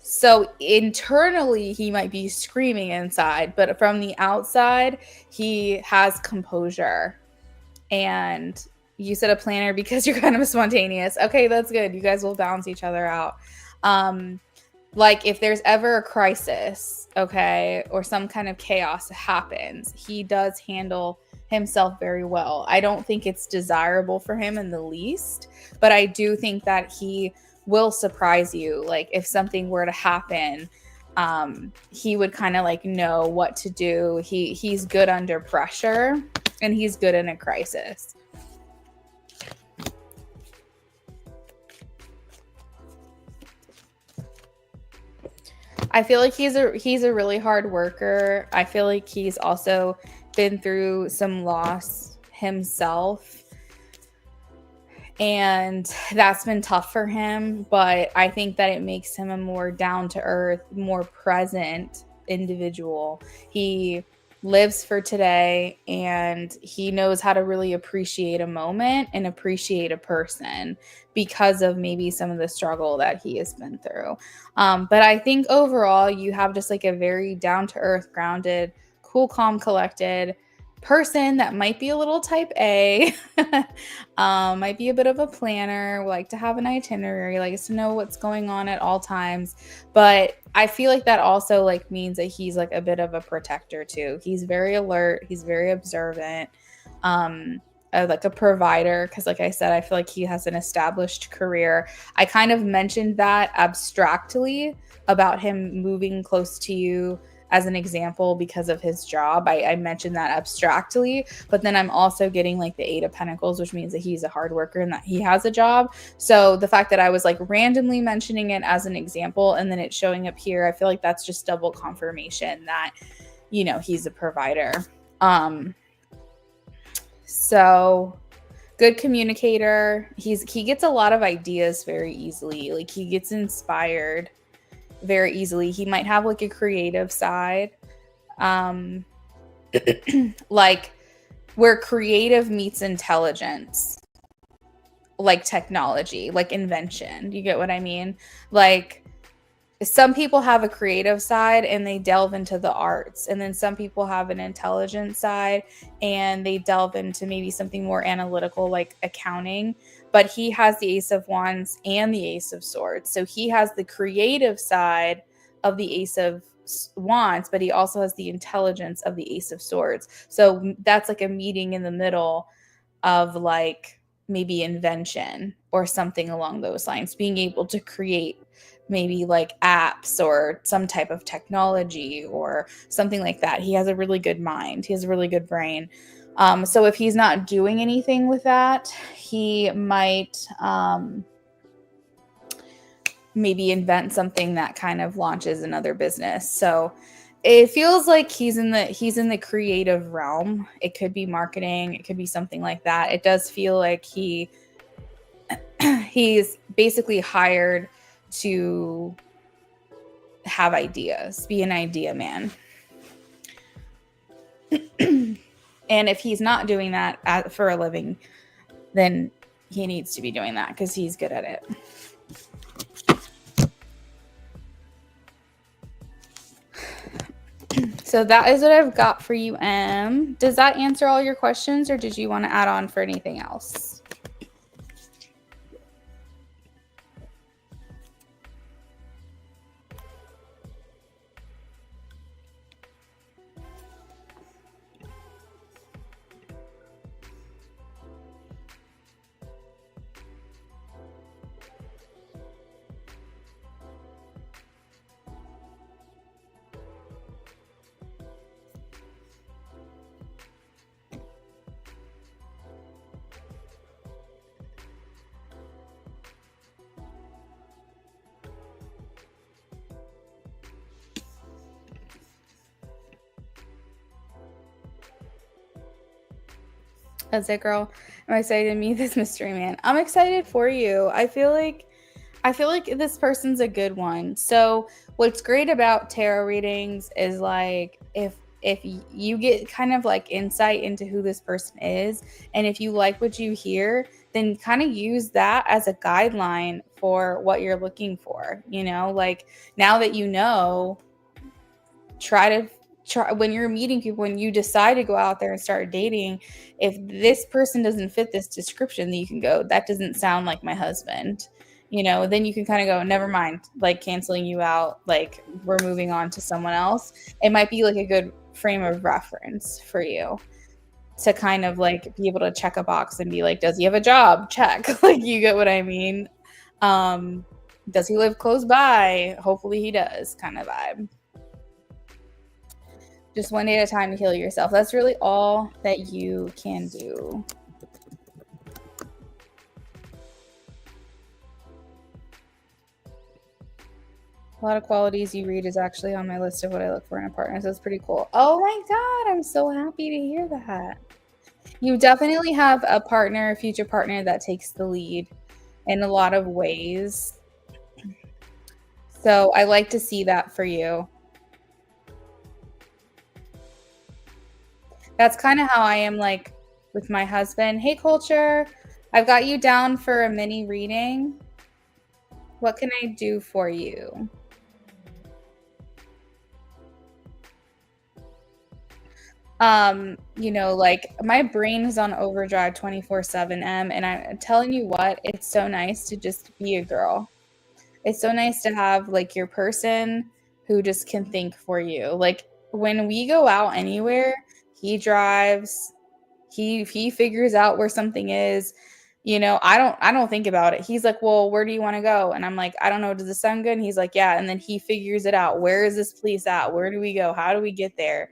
So internally, he might be screaming inside, but from the outside, he has composure. And you said a planner because you're kind of spontaneous. Okay, that's good. You guys will balance each other out. Like, if there's ever a crisis, okay, or some kind of chaos happens, he does handle himself very well. I don't think it's desirable for him in the least, but I do think that he will surprise you. Like if something were to happen, he would kind of like know what to do. He's good under pressure and he's good in a crisis. I feel like he's a really hard worker. I feel like he's also been through some loss himself, and that's been tough for him, but I think that it makes him a more down to earth, more present individual. He lives for today and he knows how to really appreciate a moment and appreciate a person because of maybe some of the struggle that he has been through. But I think overall you have just like a very down to earth, grounded, cool, calm, collected person that might be a little type A, might be a bit of a planner, like to have an itinerary, likes to know what's going on at all times. But I feel like that also like means that he's like a bit of a protector too. He's very alert, he's very observant, like a provider, because like I said, I feel like he has an established career. I kind of mentioned that abstractly about him moving close to you as an example because of his job. I mentioned that abstractly, but then I'm also getting like the 8 of Pentacles, which means that he's a hard worker and that he has a job. So the fact that I was like randomly mentioning it as an example and then it's showing up here, I feel like that's just double confirmation that, you know, he's a provider. So good communicator. He gets a lot of ideas very easily. Like he gets inspired very easily. He might have like a creative side, like where creative meets intelligence, like technology, like invention. You get what I mean? Like some people have a creative side and they delve into the arts, and then some people have an intelligent side and they delve into maybe something more analytical like accounting. But he has the Ace of Wands and the Ace of Swords, so he has the creative side of the Ace of Wands, but he also has the intelligence of the Ace of Swords. So that's like a meeting in the middle of like maybe invention or something along those lines, being able to create maybe like apps or some type of technology or something like that. He has a really good mind. He has a really good brain. So if he's not doing anything with that, he might maybe invent something that kind of launches another business. So it feels like he's in the creative realm. It could be marketing, it could be something like that. It does feel like he's basically hired to have ideas, be an idea man. And if he's not doing that for a living, then he needs to be doing that because he's good at it. So that is what I've got for you, Em. Does that answer all your questions, or did you want to add on for anything else? That's it, girl. I'm excited to meet this mystery man. I'm excited for you. I feel like this person's a good one. So what's great about tarot readings is like if you get kind of like insight into who this person is, and if you like what you hear, then kind of use that as a guideline for what you're looking for. You know, like now that you know, try when you're meeting people, when you decide to go out there and start dating, if this person doesn't fit this description, then you can go, that doesn't sound like my husband. You know, then you can kind of go, never mind, like canceling you out, like we're moving on to someone else. It might be like a good frame of reference for you. to kind of like be able to check a box and be like, does he have a job? Check. Like, you get what I mean? Does he live close by? Hopefully he does, kind of vibe. Just one day at a time to heal yourself. That's really all that you can do. A lot of qualities you read is actually on my list of what I look for in a partner. So it's pretty cool. Oh my God, I'm so happy to hear that. You definitely have a partner, a future partner that takes the lead in a lot of ways. So I like to see that for you. That's kind of how I am like with my husband. Hey, Culture, I've got you down for a mini reading. What can I do for you? You know, like my brain is on overdrive 24/7, and I'm telling you what, it's so nice to just be a girl. It's so nice to have like your person who just can think for you. Like when we go out anywhere, he drives, he figures out where something is. You know, I don't think about it. He's like, "Well, where do you want to go?" And I'm like, "I don't know. Does it sound good?" And he's like, "Yeah." And then he figures it out. Where is this place at? Where do we go? How do we get there?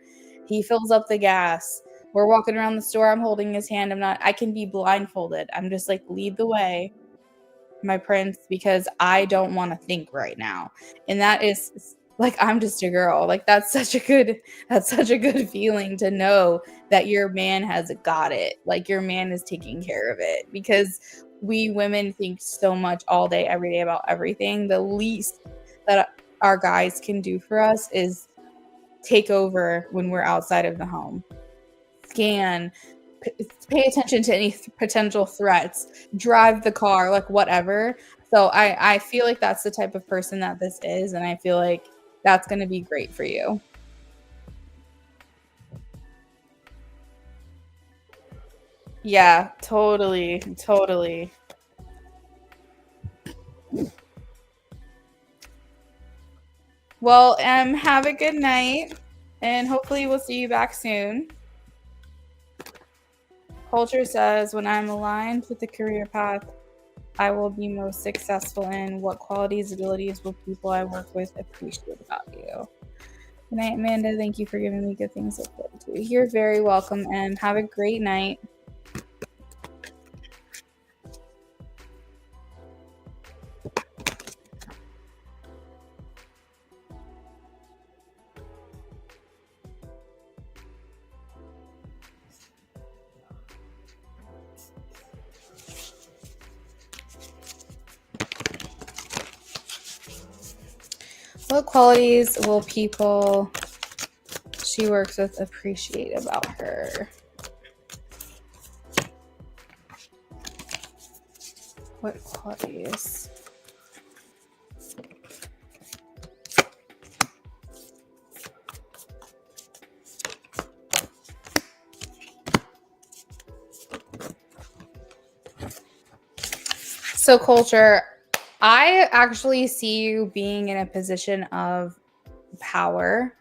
He fills up the gas. We're walking around the store. I'm holding his hand. I can be blindfolded. I'm just like, lead the way, my prince, because I don't want to think right now. And that is like, I'm just a girl. Like that's such a good feeling to know that your man has got it. Like your man is taking care of it, because we women think so much all day every day about everything. The least that our guys can do for us is take over when we're outside of the home. Scan, pay attention to any potential threats, drive the car, like whatever. So I feel like that's the type of person that this is, and I feel like that's going to be great for you. Yeah, totally, totally. Well, have a good night, and hopefully we'll see you back soon. Culture says, when I'm aligned with the career path I will be most successful in, what qualities, abilities will people I work with appreciate about you? Good night, Amanda. Thank you for giving me good things to look forward to. You're very welcome, and have a great night. What qualities will people she works with appreciate about her? What qualities? So, Culture, I actually see you being in a position of power,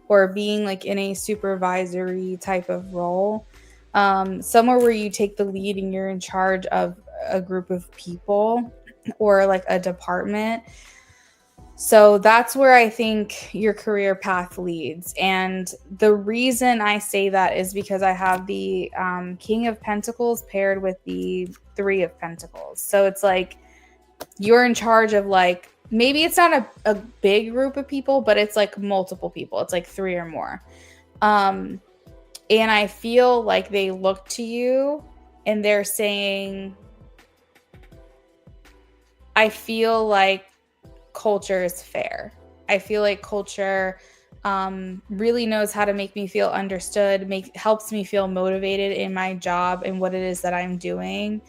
or being like in a supervisory type of role, somewhere where you take the lead and you're in charge of a group of people or like a department. So that's where I think your career path leads. And the reason I say that is because I have the King of Pentacles paired with the Three of Pentacles. So it's like you're in charge of like, maybe it's not a big group of people, but it's like multiple people. It's like three or more. And I feel like they look to you and they're saying, I feel like Culture is fair. I feel like Culture really knows how to make me feel understood, helps me feel motivated in my job and what it is that I'm doing.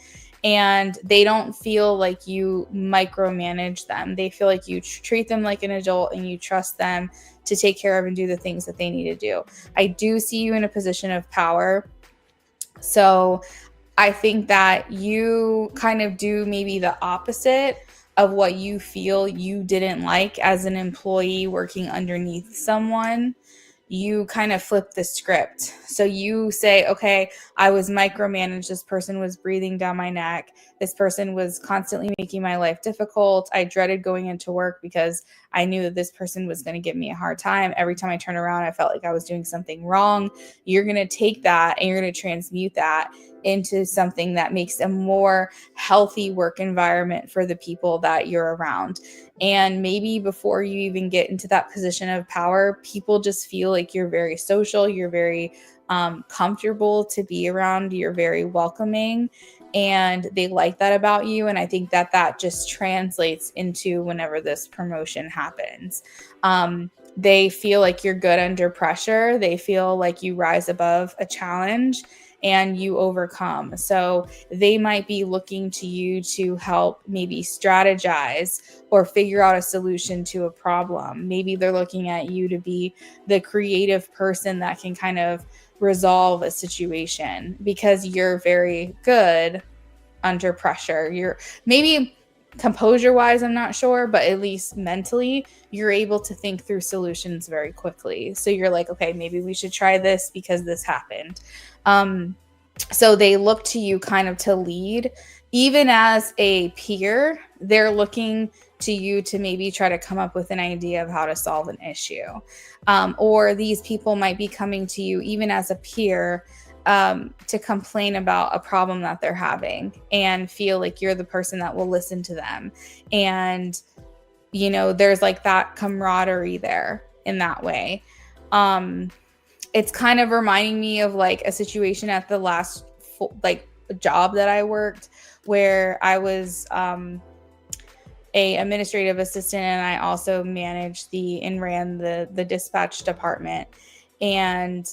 And they don't feel like you micromanage them. They feel like you treat them like an adult and you trust them to take care of and do the things that they need to do. I do see you in a position of power. So I think that you kind of do maybe the opposite of what you feel you didn't like as an employee working underneath someone. you kind of flip the script. So you say, okay, I was micromanaged. This person was breathing down my neck. This person was constantly making my life difficult. I dreaded going into work because I knew that this person was going to give me a hard time. Every time I turned around, I felt like I was doing something wrong. You're going to take that and you're going to transmute that into something that makes a more healthy work environment for the people that you're around. And maybe before you even get into that position of power, people just feel like you're very social, you're very comfortable to be around, you're very welcoming, and they like that about you. And I think that that just translates into whenever this promotion happens. They feel like you're good under pressure, they feel like you rise above a challenge and you overcome. So they might be looking to you to help maybe strategize or figure out a solution to a problem. Maybe they're looking at you to be the creative person that can kind of resolve a situation because you're very good under pressure. You're maybe composure wise, I'm not sure, but at least mentally, you're able to think through solutions very quickly. So you're like, okay, maybe we should try this because this happened. So they look to you kind of to lead. Even as a peer, they're looking to you to maybe try to come up with an idea of how to solve an issue. Or these people might be coming to you, even as a peer, to complain about a problem that they're having and feel like you're the person that will listen to them. And, you know, there's like that camaraderie there in that way. It's kind of reminding me of like a situation at the last job that I worked where I was a administrative assistant and I also managed and ran the dispatch department. And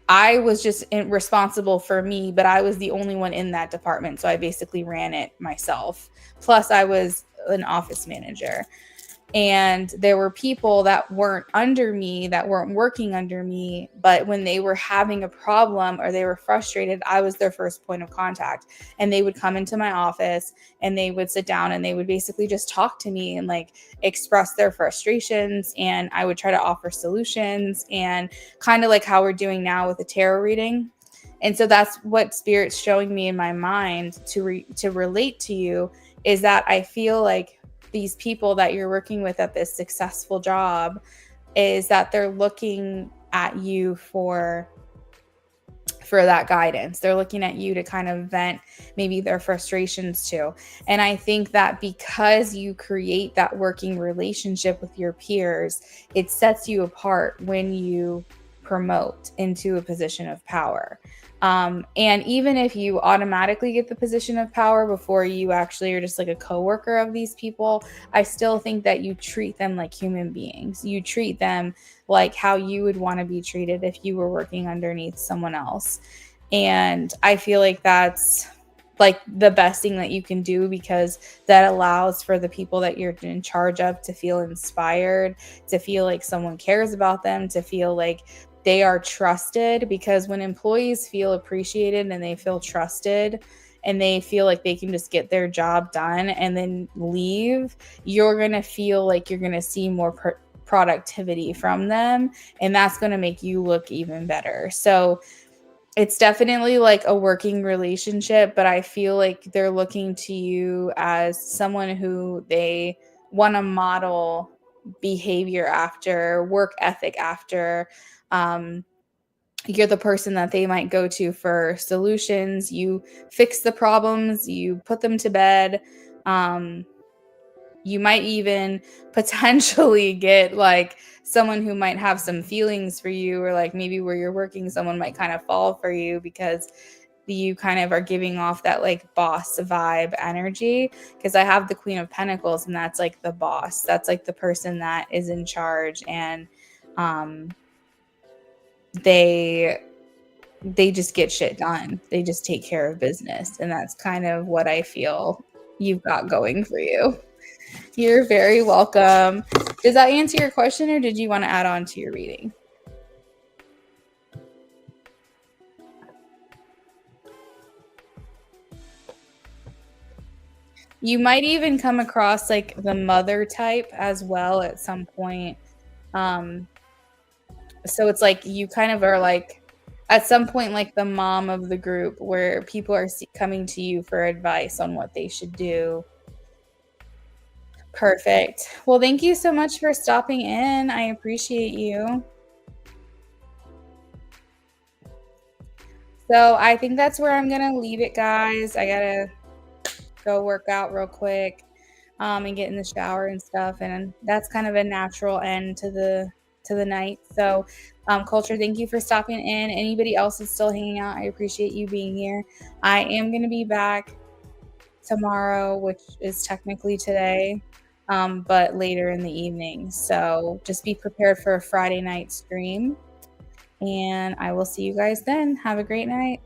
I was just responsible for me, but I was the only one in that department. So I basically ran it myself. Plus I was an office manager. And there were people that weren't under me, that weren't working under me, but when they were having a problem or they were frustrated, I was their first point of contact. And they would come into my office and they would sit down and they would basically just talk to me and like express their frustrations. And I would try to offer solutions, and kind of like how we're doing now with the tarot reading. And so that's what Spirit's showing me in my mind to relate to you, is that I feel like these people that you're working with at this successful job, is that they're looking at you for that guidance. They're looking at you to kind of vent maybe their frustrations to. And I think that because you create that working relationship with your peers, it sets you apart when you promote into a position of power. And even if you automatically get the position of power before you actually are just like a coworker of these people, I still think that you treat them like human beings. You treat them like how you would want to be treated if you were working underneath someone else. And I feel like that's like the best thing that you can do, because that allows for the people that you're in charge of to feel inspired, to feel like someone cares about them, to feel like they are trusted. Because when employees feel appreciated and they feel trusted and they feel like they can just get their job done and then leave, you're going to feel like you're going to see more productivity from them, and that's going to make you look even better. So it's definitely like a working relationship, but I feel like they're looking to you as someone who they want to model behavior after, work ethic after. You're the person that they might go to for solutions. You fix the problems, you put them to bed. You might even potentially get like someone who might have some feelings for you, or like maybe where you're working, someone might kind of fall for you because you kind of are giving off that like boss vibe energy. Because I have the Queen of Pentacles, and that's like the boss. That's like the person that is in charge, and they just get shit done. They just take care of business, and that's kind of what I feel you've got going for you. You're very welcome. Does that answer your question, or did you want to add on to your reading? You might even come across like the mother type as well at some point. So it's like you kind of are like at some point like the mom of the group where people are coming to you for advice on what they should do. Perfect. Well, thank you so much for stopping in. I appreciate you. So I think that's where I'm gonna leave it, guys. I gotta go work out real quick, and get in the shower and stuff. And that's kind of a natural end to the night. So, Culture, thank you for stopping in. Anybody else is still hanging out, I appreciate you being here. I am gonna be back tomorrow, which is technically today, but later in the evening. So just be prepared for a Friday night stream. And I will see you guys then. Have a great night.